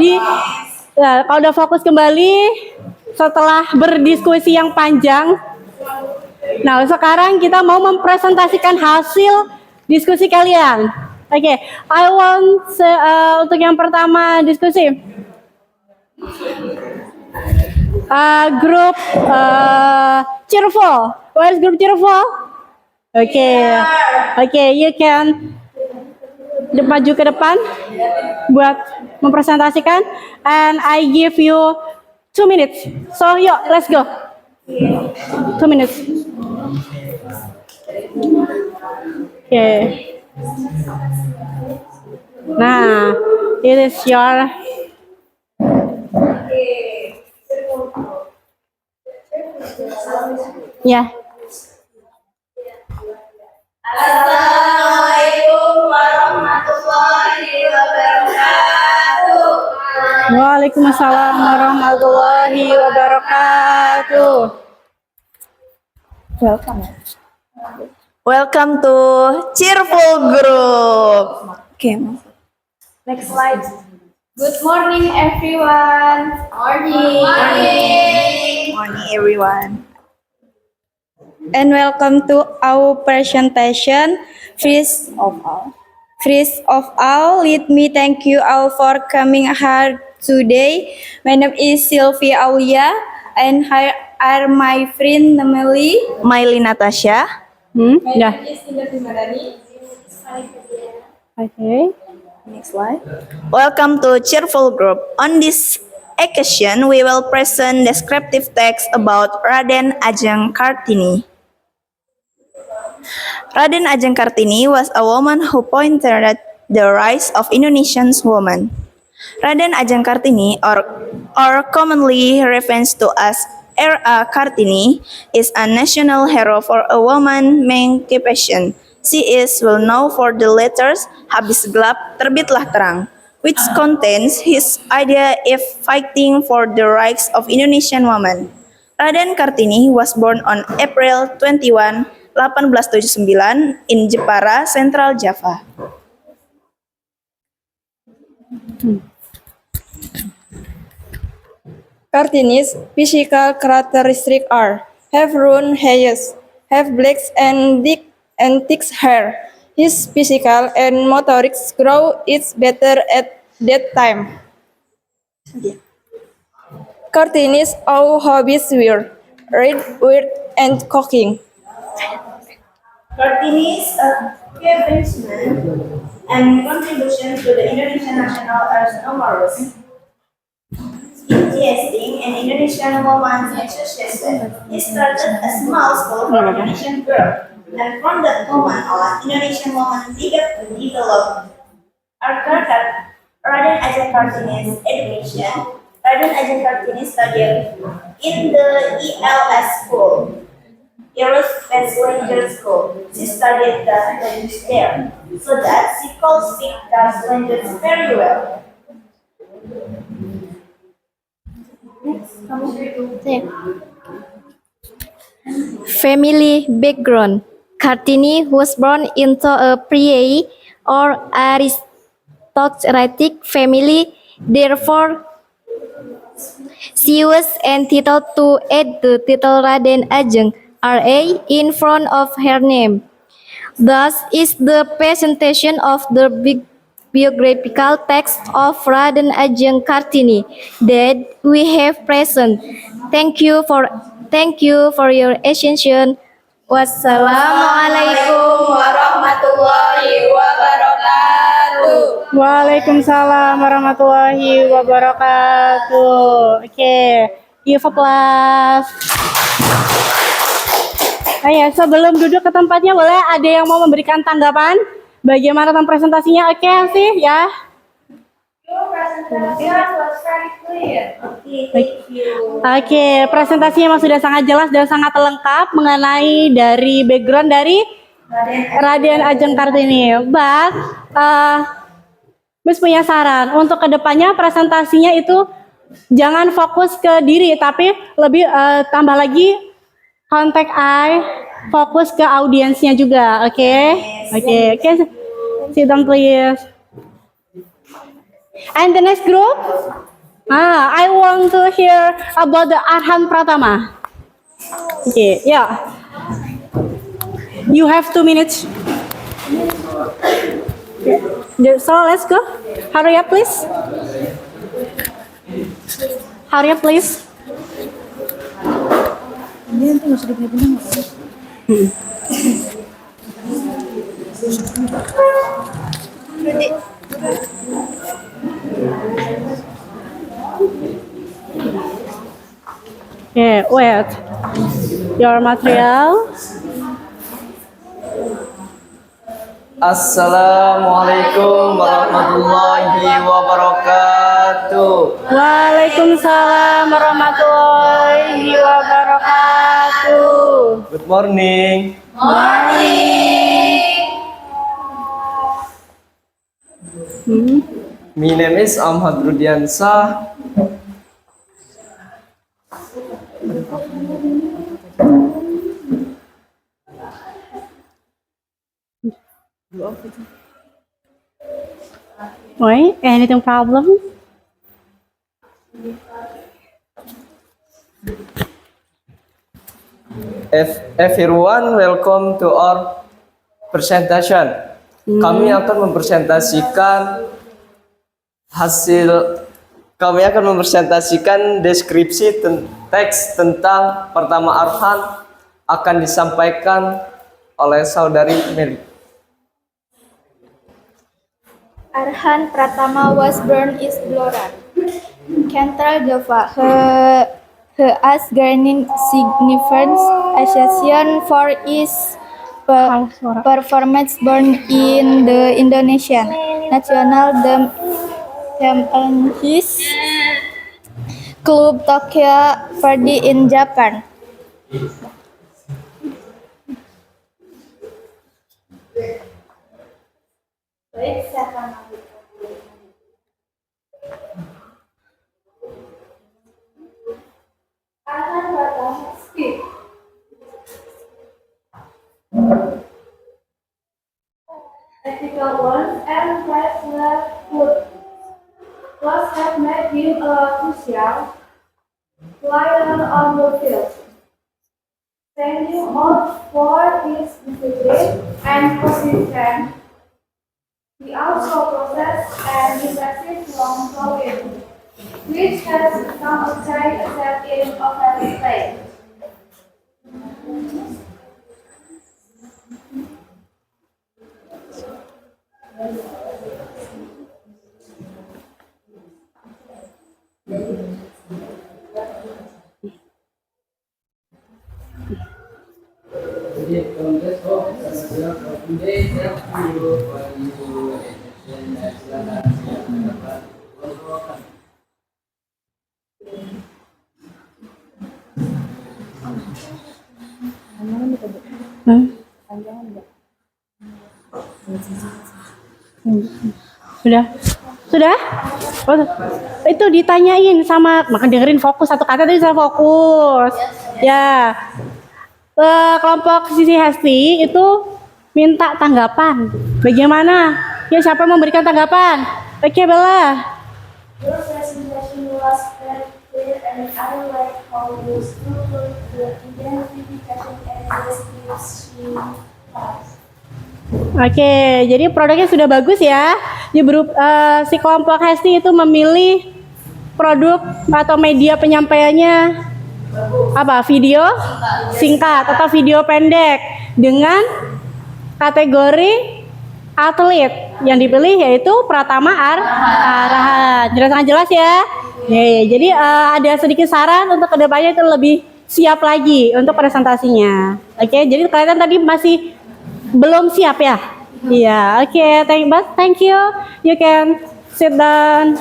kalau udah fokus kembali setelah berdiskusi yang panjang. Nah, sekarang kita mau mempresentasikan hasil diskusi kalian. Oke, I want untuk yang pertama diskusi. Grup cheerful. Where is group cheerful? Oke, you can maju ke depan buat mempresentasikan, and I give you 2 minutes. So yuk, let's go. 2 minutes. Oke. Nah, it is your ya. Assalamualaikum warahmatullahi wabarakatuh. Waalaikumsalam warahmatullahi wabarakatuh. Welcome to Cheerful Group. Okay. Next slide. Good morning, everyone. Morning. Morning, everyone. And welcome to our presentation. First of all, let me thank you all for coming here today. My name is Sylvia Aulia, and here are my friend Namely, Miley Natasha. Ya. Oke. Next slide. Welcome to Cheerful Group. On this occasion, we will present descriptive text about Raden Ajeng Kartini. Raden Ajeng Kartini was a woman who pointed at the rise of Indonesian women. Raden Ajeng Kartini, or commonly referred to as R.A. Kartini, is a national hero for a woman emancipation. She is well known for the letters Habis Gelap, Terbitlah Terang, which contains his idea of fighting for the rights of Indonesian women. Raden Kartini was born on April 21, 1879 in Jepara, Central Java. Kartini's physical characteristics are: have round eyes, have black and thick hair. His physical and motoric growth is better at that time. Kartini's all hobbies were read, and cooking. Kartini's accomplishments and contribution to the Indonesian national are numerous. Investing in Indonesian Women's Association, he started a small school for Indonesian girls, and from that moment on, Indonesian women began to develop. After Raden Ajeng Kartini's education, Raden Ajeng Kartini studied in the ELS school, Aerospace Ranger School. She studied the language there, so that she could speak that language very well. Family background. Kartini was born into a priest or aristocratic family, therefore she was entitled to add the title Raden Ajeng R.A. in front of her name. Thus is the presentation of the biographical text of Raden Ajeng Kartini that we have present. Thank you for your attention. Wassalamualaikum warahmatullahi wabarakatuh. Waalaikumsalam warahmatullahi wabarakatuh. Oke, give applause. Ya, sebelum duduk ke tempatnya, boleh ada yang mau memberikan tanggapan? Bagaimana tentang presentasinya? Oke sih ya. Oke, presentasinya sudah sangat jelas dan sangat lengkap mengenai dari background dari Raden Ajeng Kartini. But, Miss punya saran untuk kedepannya presentasinya itu jangan fokus ke diri, tapi lebih tambah lagi contact eye, fokus ke audiensnya juga. Oke. Sit down please. And the next group, I want to hear about the Arhan Pratama. Okay, yeah. You have 2 minutes. So let's go. Hurry up, please. Hurry up, please. Ini nanti nggak usah dipindah nggak? Okay, wait. Your material. Assalamualaikum warahmatullahi wabarakatuh. Waalaikumsalam warahmatullahi wabarakatuh. Good morning. My name is Ahmad Rudiansah. Wait, anything problem? Everyone, welcome to our presentation. Kami akan mempresentasikan deskripsi teks tentang pertama Arhan akan disampaikan oleh saudari Meli. Arhan Pratama was born in Blora, Central Java. He has gained significant association for his performance born in the Indonesian national team and his club Tokyo Verdy in Japan. Ethical ones and personal food. Plus have made him a crucial player on the field, standing out for his discipline and position. He also possessed an impressive long throwing, which has become a trade asset in offensive play. Sudah? Oh, itu ditanyain sama, maka dengerin fokus satu kata tadi saya fokus. Ya. Kelompok Sisi Hesti itu minta tanggapan. Bagaimana? Ya, siapa yang memberikan tanggapan? Oke, Bella. Your presentation was very clear and I like how you structured the identification and description parts. Oke, jadi produknya sudah bagus ya. Si kelompok Hesti itu memilih produk atau media penyampaiannya apa? Video singkat atau video pendek dengan kategori atlet yang dipilih yaitu Pratama Arhan. Sangat jelas ya. Jadi ada sedikit saran untuk kedepannya itu lebih siap lagi untuk presentasinya. Oke, jadi kalian tadi masih belum siap ya? Iya, oke, thank you. You can sit down.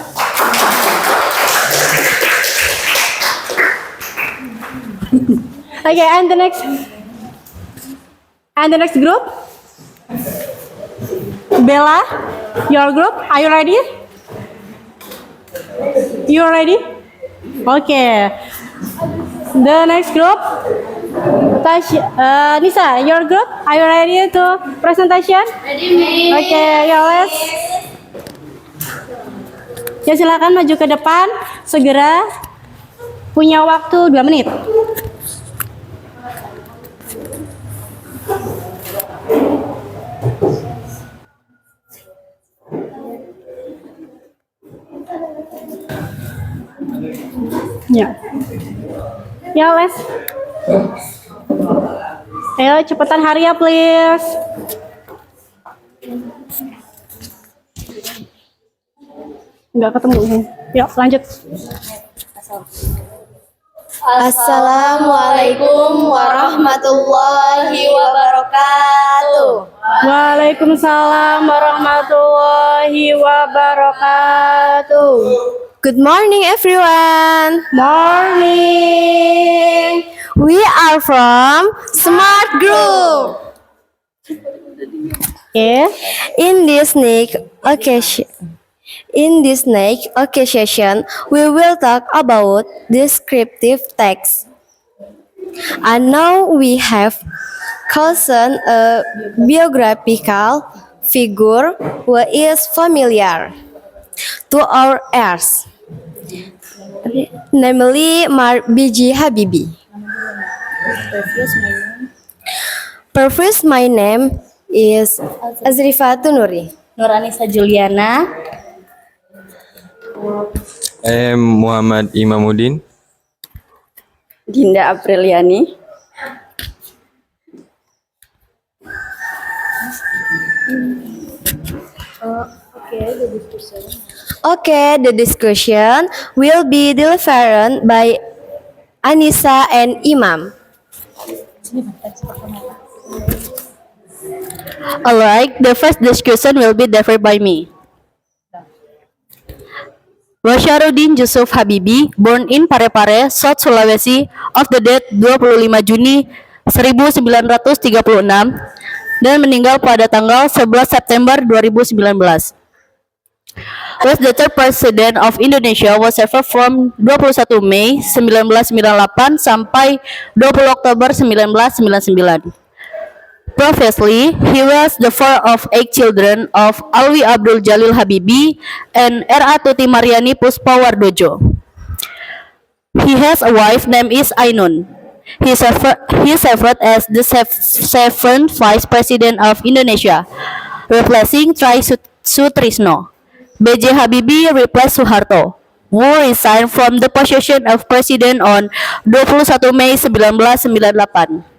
Okay, and the next group, Bella, your group, are you ready? You ready? Okay. The next group, Nisa, your group, are you ready to presentation? Ready, okay, ya let's. Ya silakan maju ke depan, segera. Punya waktu 2 menit. Ya. Ya, Les. Ayo cepetan hari ya, please. Nggak ketemu. Yuk, lanjut. Assalamualaikum warahmatullahi wabarakatuh. Waalaikumsalam warahmatullahi wabarakatuh. Good morning, everyone. Morning. We are from Smart Group. Okay. In this next occasion, we will talk about descriptive text. And now we have chosen a biographical figure who is familiar to our ears, namely B.J. Habibie. Previous, my name is Azrifatun Nuri. Nuranisa Juliana. I am Muhammad Imamuddin. Dinda Apriliani. Okay, the discussion will be delivered by Anissa and Imam. Alright, the first discussion will be delivered by me. Basharuddin Yusuf Habibie, born in Parepare, South Sulawesi, of the date 25 Juni 1936 dan meninggal pada tanggal 11 September 2019. Was the third president of Indonesia, was served from 21 Mei 1998 sampai 20 Oktober 1999. Previously, he was the fourth of 8 children of Alwi Abdul Jalil Habibie and R.A. Tuti Mariani Puspawardojo. He has a wife named is Ainun. He served as the seventh Vice President of Indonesia, replacing Tri Sutrisno. B.J. Habibie replaced Suharto, who resigned from the position of President on 21 Mei 1998.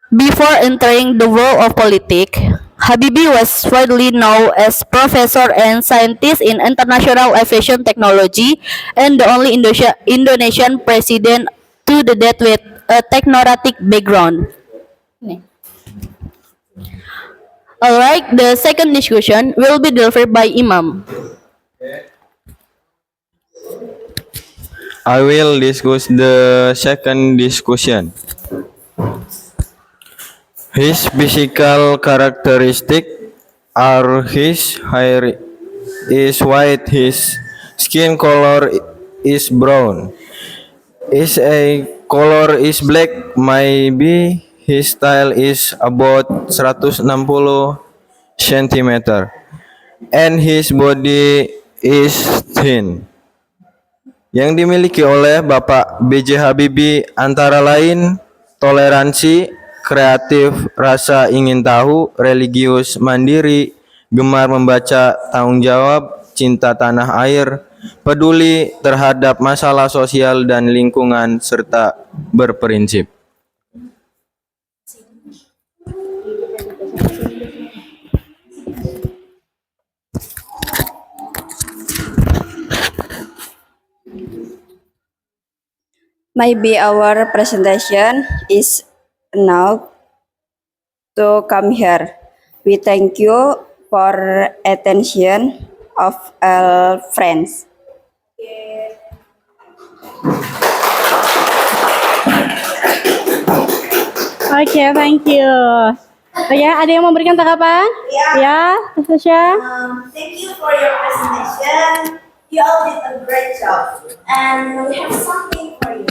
Before entering the world of politics, Habibie was widely known as professor and scientist in international aviation technology and the only Indonesian president to the date with a technocratic background. Alright, the second discussion will be delivered by Imam. I will discuss the second discussion. His physical characteristics are his hair is white, his skin color is brown, his eye color is black, maybe his style is about 160 cm, and his body is thin. Yang dimiliki oleh Bapak B.J. Habibie antara lain toleransi, kreatif, rasa ingin tahu, religius, mandiri, gemar membaca, tanggung jawab, cinta tanah air, peduli terhadap masalah sosial dan lingkungan, serta berprinsip. Maybe our presentation is now to come here. We thank you for attention of all friends. Okay, thank you. Ya, ada yang memberikan tanggapan? Ya, Tasya. Thank you for your presentation. You all did a great job. And we have something for you.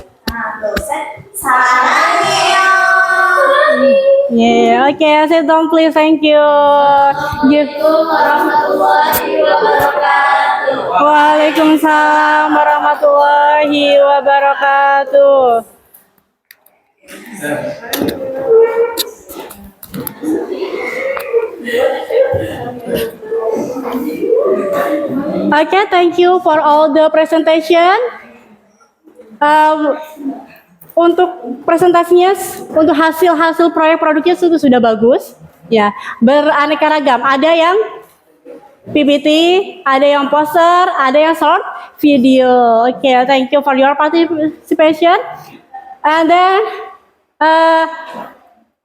Yeah, okay, sit down please, thank you. Waalaikumsalam warahmatullahi wabarakatuh. Okay, thank you for all the presentation. Untuk presentasinya, untuk hasil proyek produknya itu sudah bagus, ya, beraneka ragam. Ada yang PPT, ada yang poster, ada yang short video. Okay, thank you for your participation. And then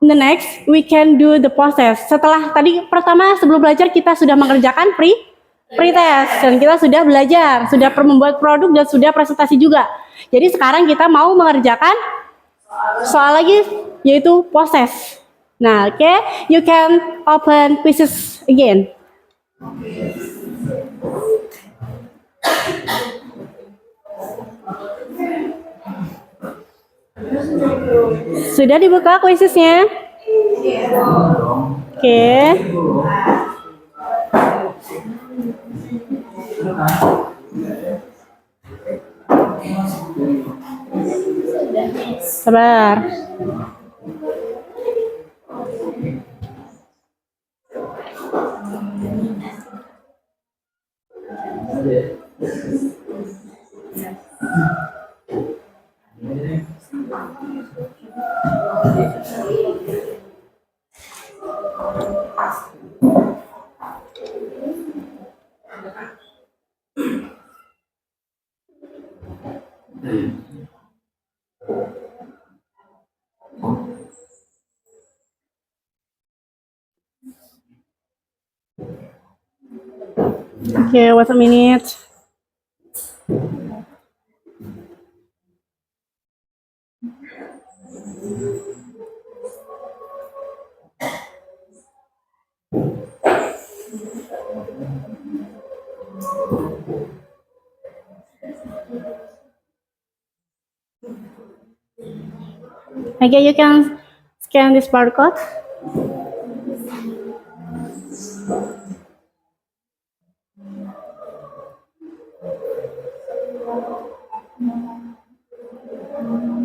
the next we can do the process. Setelah tadi pertama sebelum belajar kita sudah mengerjakan pre-test dan kita sudah belajar, sudah membuat produk dan sudah presentasi juga. Jadi sekarang kita mau mengerjakan soal lagi yaitu proses. Nah, okay, you can open quizzes again. Sudah dibuka quizesnya? Oke. Sabar. Okay, wait a minute. Okay, you can scan this barcode.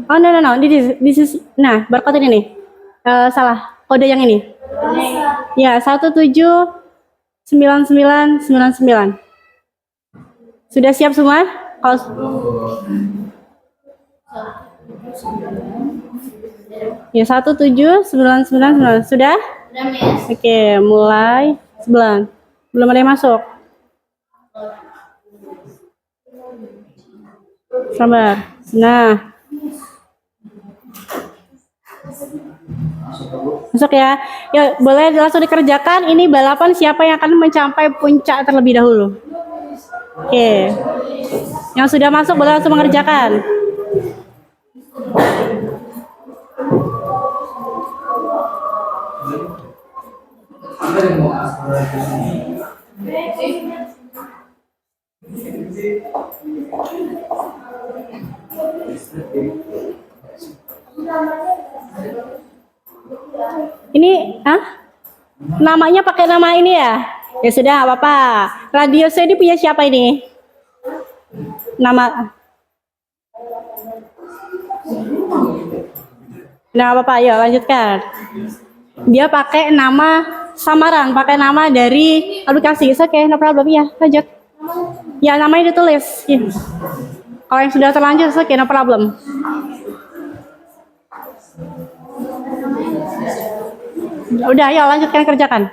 Oh no, this is nah barcode ini nih. Salah, kode yang ini. Ya, 179999. Sudah siap semua? Kalau ya 179999 sudah? Oke, mulai 9. Belum ada yang masuk. Sabar. Nah. Masuk ya. Ya, boleh langsung dikerjakan. Ini balapan siapa yang akan mencapai puncak terlebih dahulu. Oke. Yang sudah masuk boleh langsung mengerjakan. Ini, namanya pakai nama ini ya? Ya sudah, apa-apa. Radio saya ini punya siapa ini? Nama. Nah, apa-apa, ayo lanjutkan. Dia pakai nama samaran, pakai nama dari aplikasi. Oke, no problem ya, lanjut. Ya, namanya ditulis. Ya. Kalau yang sudah terlanjur, oke, no problem. Udah, ayo lanjutkan kerjakan.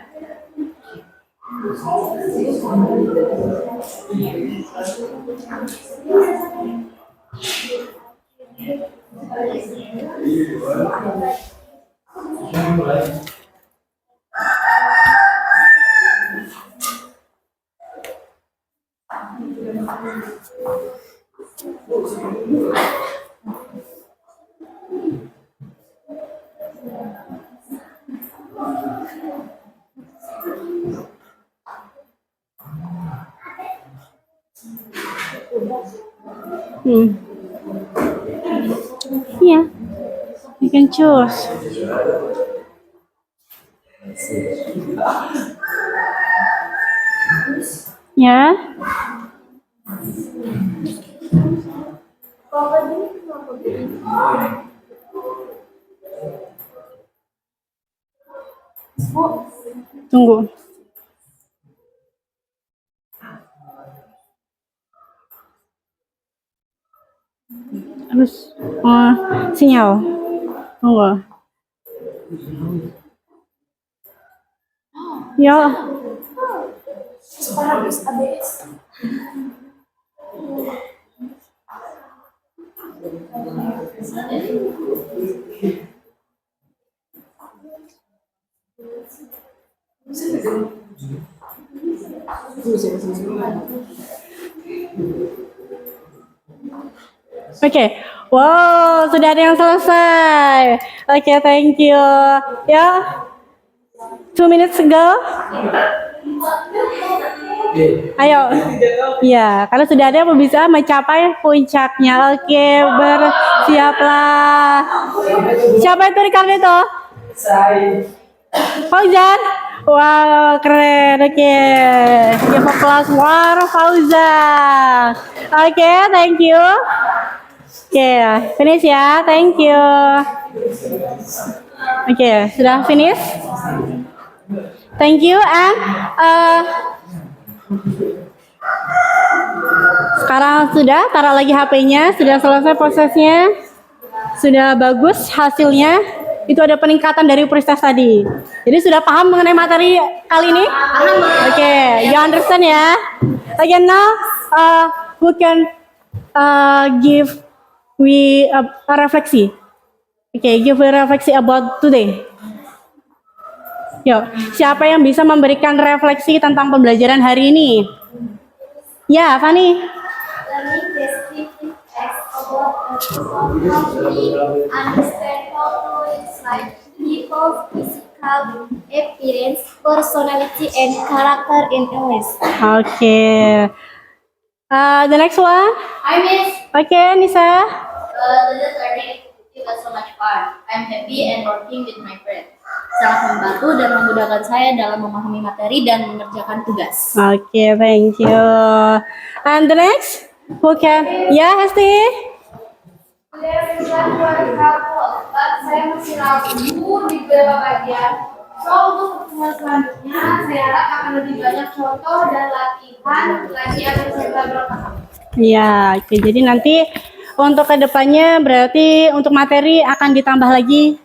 Yeah, you can choose. Ya. Tunggu. Terus sinyal. Enggak. Ya. Oke, wow, sudah ada yang selesai. Oke, thank you. Ya, 2 minutes ago. Ayo, ya, karena sudah ada yang bisa mencapai puncaknya. Oke, bersiaplah. Siapa itu Ricardo itu? Fauzan. Wow, keren. Oke, give applause for Fauzan. Oke, thank you. Oke, finish ya. Thank you. Oke, sudah finish? Thank you and sekarang sudah taruh lagi HP-nya, sudah selesai prosesnya, sudah bagus hasilnya. Itu ada peningkatan dari prioritas tadi. Jadi sudah paham mengenai materi kali ini? Oke, you understand ya? Again now, we can give a refleksi. Oke, give a refleksi about today. Yuk, siapa yang bisa memberikan refleksi tentang pembelajaran hari ini? Ya, Fani. Learning descriptive text about a person understand how like people's physical appearance, personality, and character in English. Okay. The next one. Hi, Miss. Okay, Nisa. This learning activity was so much fun. I'm happy and working with my friends. Sangat membantu dan memudahkan saya dalam memahami materi dan mengerjakan tugas. Okay, thank you. And the next, who can? Yeah, Hesti. Kuliah singkat luar helpful, saya masih ragu di beberapa bagian. So, untuk pertemuan selanjutnya, saya harap akan lebih banyak contoh dan latihan lagi agar saya lebih paham. Ya, oke. Jadi nanti untuk kedepannya berarti untuk materi akan ditambah lagi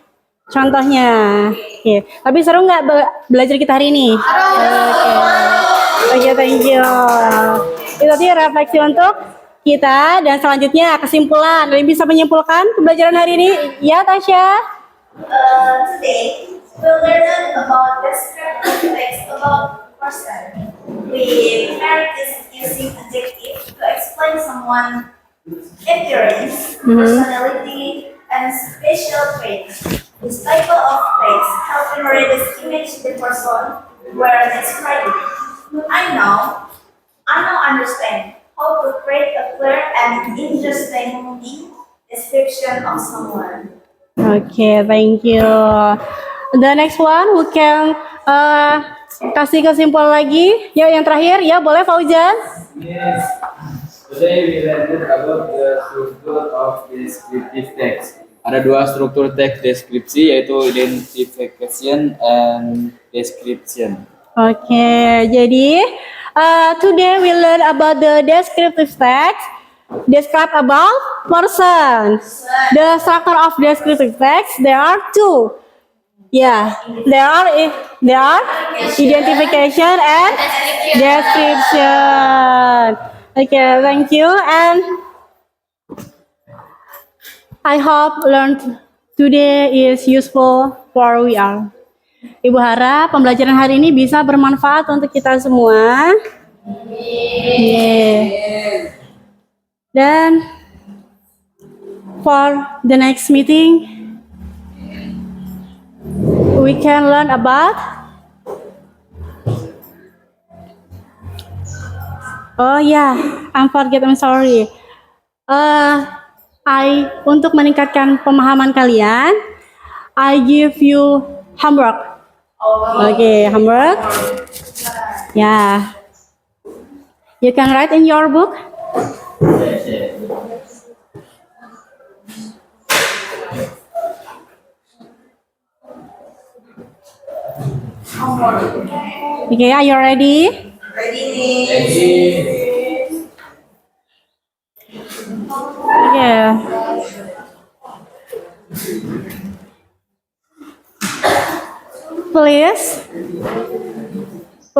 contohnya. Oke. Tapi seru nggak belajar kita hari ini? Oke. Oke, thank you. Itu tadi refleksi untuk kita dan selanjutnya kesimpulan. Ada yang bisa menyimpulkan pembelajaran hari ini? Ya, Tasya. Today, we learned about descriptive text about person. We practice using adjective to explain someone's appearance, personality, and special traits. This type of text helps memorize image the person where described. I now understand how to create a clear and interesting description of someone. Okay, thank you. The next one, we can kasih kesimpulan lagi. Ya, yang terakhir, ya boleh Fauzan. Yes. Today we learned about the structure of descriptive text. Ada dua struktur teks deskripsi yaitu identification and description. Okay, jadi today we learn about the descriptive text. Describe about person. The structure of descriptive text, there are two. Yeah, there are identification and description. Okay, thank you, and I hope learned today is useful for we all. Ibu harap pembelajaran hari ini bisa bermanfaat untuk kita semua. Yeah. Dan for the next meeting, we can learn about I'm sorry. Untuk meningkatkan pemahaman kalian, I give you homework. Okay, homework. Yeah. You can write in your book. Okay, are you ready? Ready. Okay.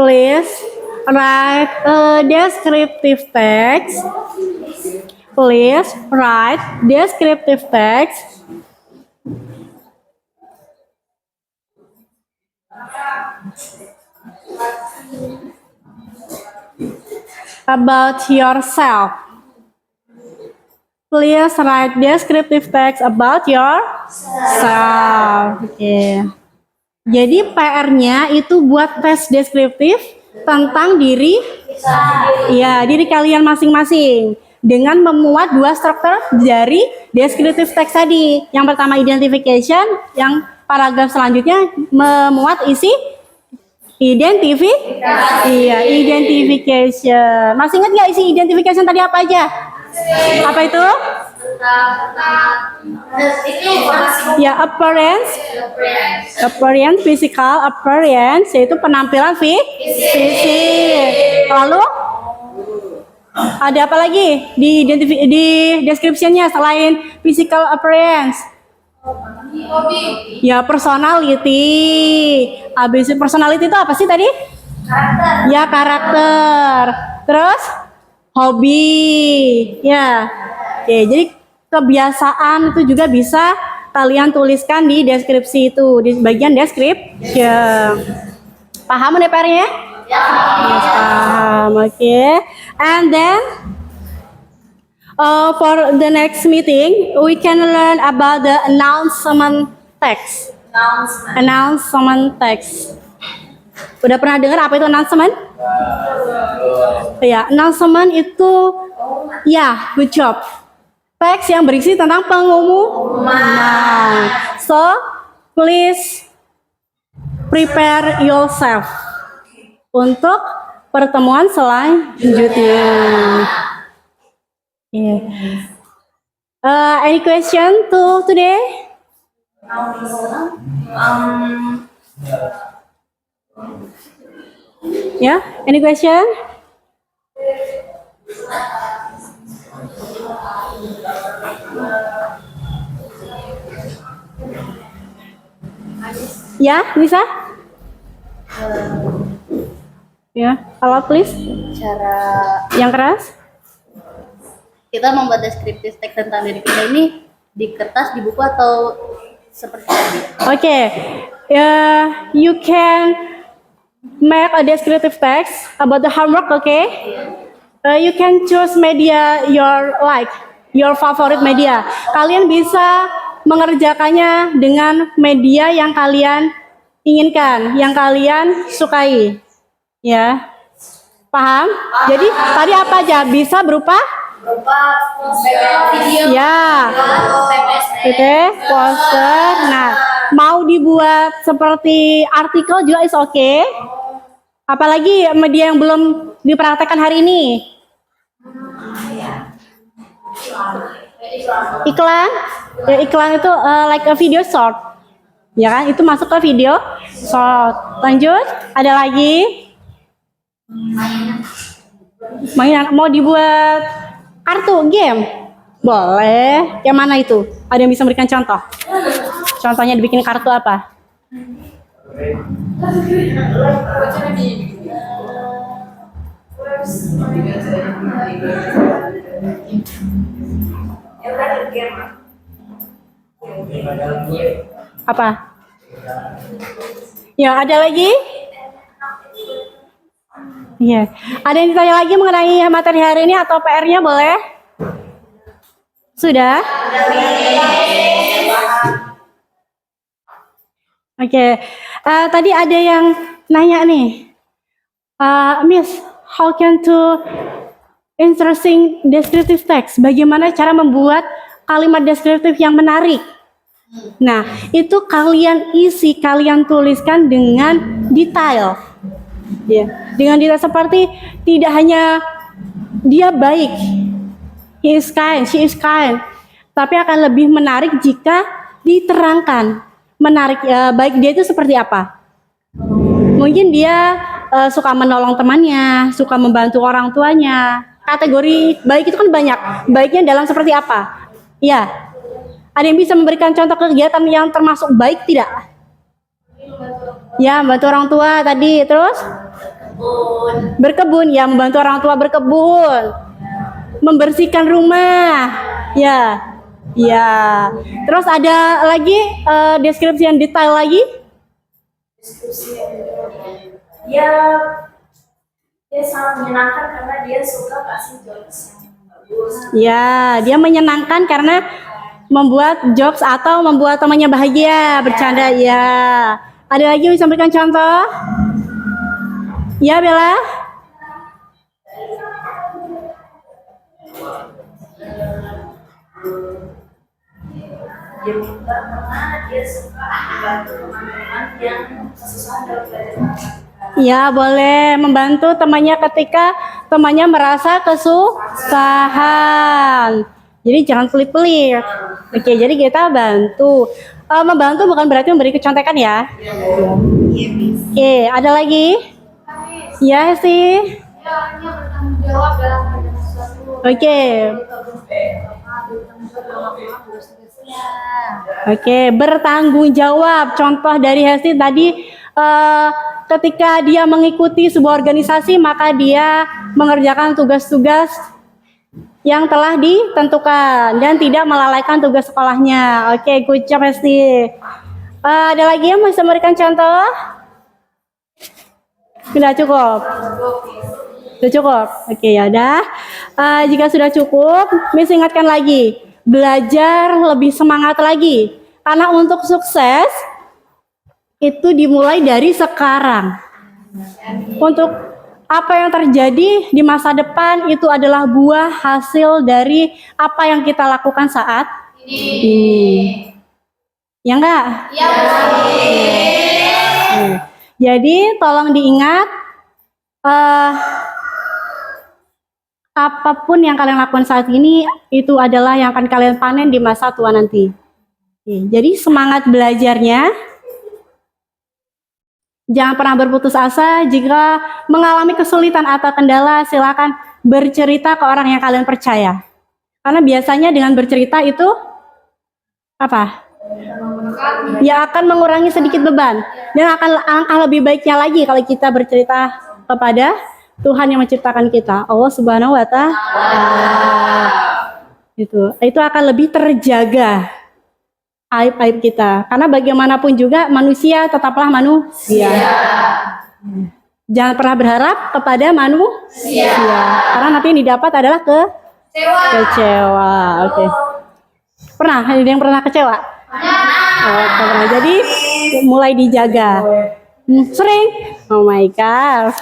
please write a descriptive text. Please write descriptive text about yourself. Please write descriptive text about yourself. Oke. Jadi PR-nya itu buat tes deskriptif tentang diri kalian masing-masing dengan memuat dua struktur dari deskriptif teks tadi. Yang pertama identification, yang paragraf selanjutnya memuat isi identification. Masih ingat nggak isi identification tadi apa aja? Apa itu? Ya, appearance, physical appearance, yaitu penampilan fisik. Lalu ada apa lagi di description-nya selain physical appearance? Ya, personality. Habis personality itu apa sih tadi? Karakter. Ya, karakter. Terus hobi. Ya. Oke, jadi kebiasaan itu juga bisa kalian tuliskan di deskripsi itu, di bagian description. Paham DPR-nya? Ya. Yes, paham. Oke. And then for the next meeting, we can learn about the announcement text. Announcement text. Udah pernah dengar apa itu announcement? Ya, announcement itu, ya, good job. Teks yang berisi tentang pengumuman. So, please prepare yourself untuk pertemuan selanjutnya. Yeah. Any question to today? Yeah, any question? Ya, bisa? Ya, halo please. Cara Yang keras? kita membuat deskriptif teks tentang diri kita ini di kertas, di buku, atau seperti tadi? Okay, you can make a descriptive text about the homework. Okay, you can choose media your favorite media. Kalian bisa mengerjakannya dengan media yang kalian inginkan, yang kalian sukai. Ya, paham? Jadi tadi apa aja? Bisa berupa video, ya, poster. Nah, mau dibuat seperti artikel juga is okay. Apalagi media yang belum dipraktekkan hari ini? Iklan. Ya, iklan itu like a video short. Ya kan? Itu masuk ke video short. Lanjut, ada lagi? Mainan. Mau dibuat kartu game? Boleh. Yang mana itu? Ada yang bisa memberikan contoh? Contohnya dibikin kartu apa? Apa? Ya, ada lagi? Iya. Ada yang ditanya lagi mengenai materi hari ini atau PR-nya boleh? Sudah? Oke. Tadi ada yang nanya nih. Miss, how can to interesting descriptive text? Bagaimana cara membuat kalimat deskriptif yang menarik? Nah, itu kalian isi, kalian tuliskan dengan detail. Ya, dengan detail seperti tidak hanya dia baik, he is kind, she is kind, tapi akan lebih menarik jika diterangkan. Menarik, baik dia itu seperti apa? Mungkin dia suka menolong temannya, suka membantu orang tuanya. Kategori baik itu kan banyak. Baiknya dalam seperti apa? Ya, ada yang bisa memberikan contoh kegiatan yang termasuk baik tidak? Ya, bantu orang tua tadi. Terus Berkebun, ya membantu orang tua berkebun. Membersihkan rumah, ya. Ya. Terus ada lagi deskripsi yang detail lagi? Dia sangat menyenangkan karena dia suka kasih jokes yang bagus. Ya, dia menyenangkan karena membuat jokes atau membuat temannya bahagia, bercanda. Ya. Ada lagi yang bisa berikan contoh? Ya, Bella? Dia minta karena dia suka membantu teman-teman yang kesusahan dalam belajar. Ya, boleh membantu temannya ketika temannya merasa kesusahan. Jadi jangan pelit-pelit. Oke, jadi kita bantu. Membantu bukan berarti memberi kecontekan ya. Oke, ada lagi? Ya sih. Ya, hanya bertanggung jawab dalam mengerjakan sesuatu. Oke. Oke, bertanggung jawab. Contoh dari Hesti tadi, ketika dia mengikuti sebuah organisasi, maka dia mengerjakan tugas-tugas yang telah ditentukan dan tidak melalaikan tugas sekolahnya. Oke, good job Hesti. Ada lagi yang bisa memberikan contoh? Sudah cukup? Sudah cukup? Oke, ya udah. Jika sudah cukup, Miss ingatkan lagi. Belajar lebih semangat lagi. Karena untuk sukses, itu dimulai dari sekarang. Untuk apa yang terjadi di masa depan, itu adalah buah hasil dari apa yang kita lakukan saat ini. Ya enggak? Ya. Jadi tolong diingat, apapun yang kalian lakukan saat ini itu adalah yang akan kalian panen di masa tua nanti. Jadi semangat belajarnya, jangan pernah berputus asa. Jika mengalami kesulitan atau kendala, silakan bercerita ke orang yang kalian percaya. Karena biasanya dengan bercerita itu apa? Ya akan mengurangi sedikit beban, dan akan alangkah lebih baiknya lagi kalau kita bercerita kepada Tuhan yang menciptakan kita, Allah Subhanahu wa Ta'ala. Itu akan lebih terjaga aib-aib kita, karena bagaimanapun juga manusia tetaplah manusia. Jangan pernah berharap kepada manusia, karena nanti yang didapat adalah kecewa. Oke. Pernah? Ada yang pernah kecewa? Pernah. Jadi mulai dijaga. Sering? Oh my god.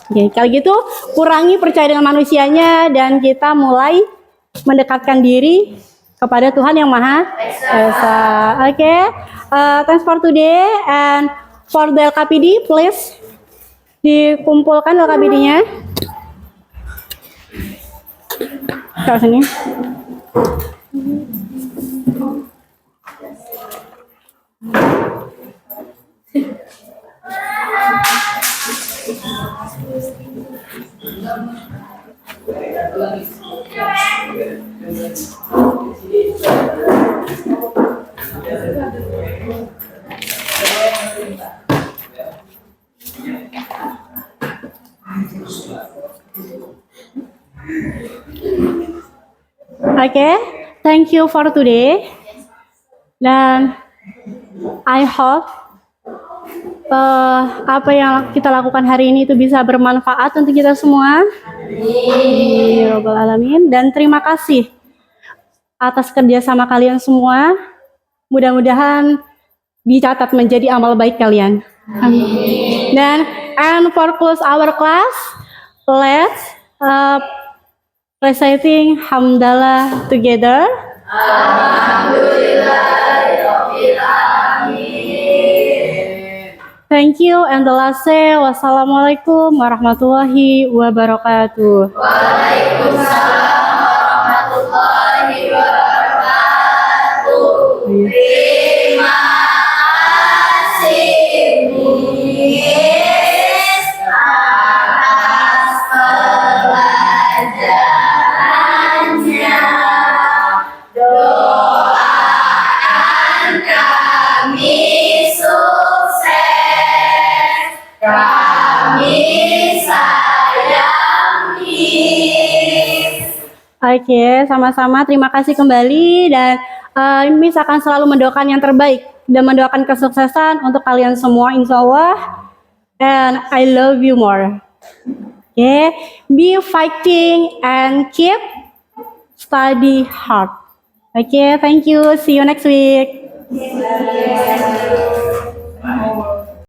Oke, kalau gitu kurangi percaya dengan manusianya dan kita mulai mendekatkan diri kepada Tuhan yang Maha Esa. Oke, thanks for today, and for the LKPD, please dikumpulkan LKPD-nya. Ke sini. Okay, thank you for today. Dan I hope apa yang kita lakukan hari ini itu bisa bermanfaat untuk kita semua. Ya Rabbal Alamin. Dan terima kasih atas kerjasama kalian semua. Mudah-mudahan dicatat menjadi amal baik kalian. Amin. Dan and for close our class, let's reciting Hamdalah together. Thank you, and the last say, wassalamualaikum warahmatullahi wabarakatuh. Waalaikumsalam warahmatullahi wabarakatuh. Terima kasih Miss atas pelajarannya. Doakan kami sukses. Oke, sama-sama. Terima kasih kembali dan Miss akan selalu mendoakan yang terbaik dan mendoakan kesuksesan untuk kalian semua, insya Allah. And I love you more. Okay, be fighting and keep study hard. Okay, thank you. See you next week.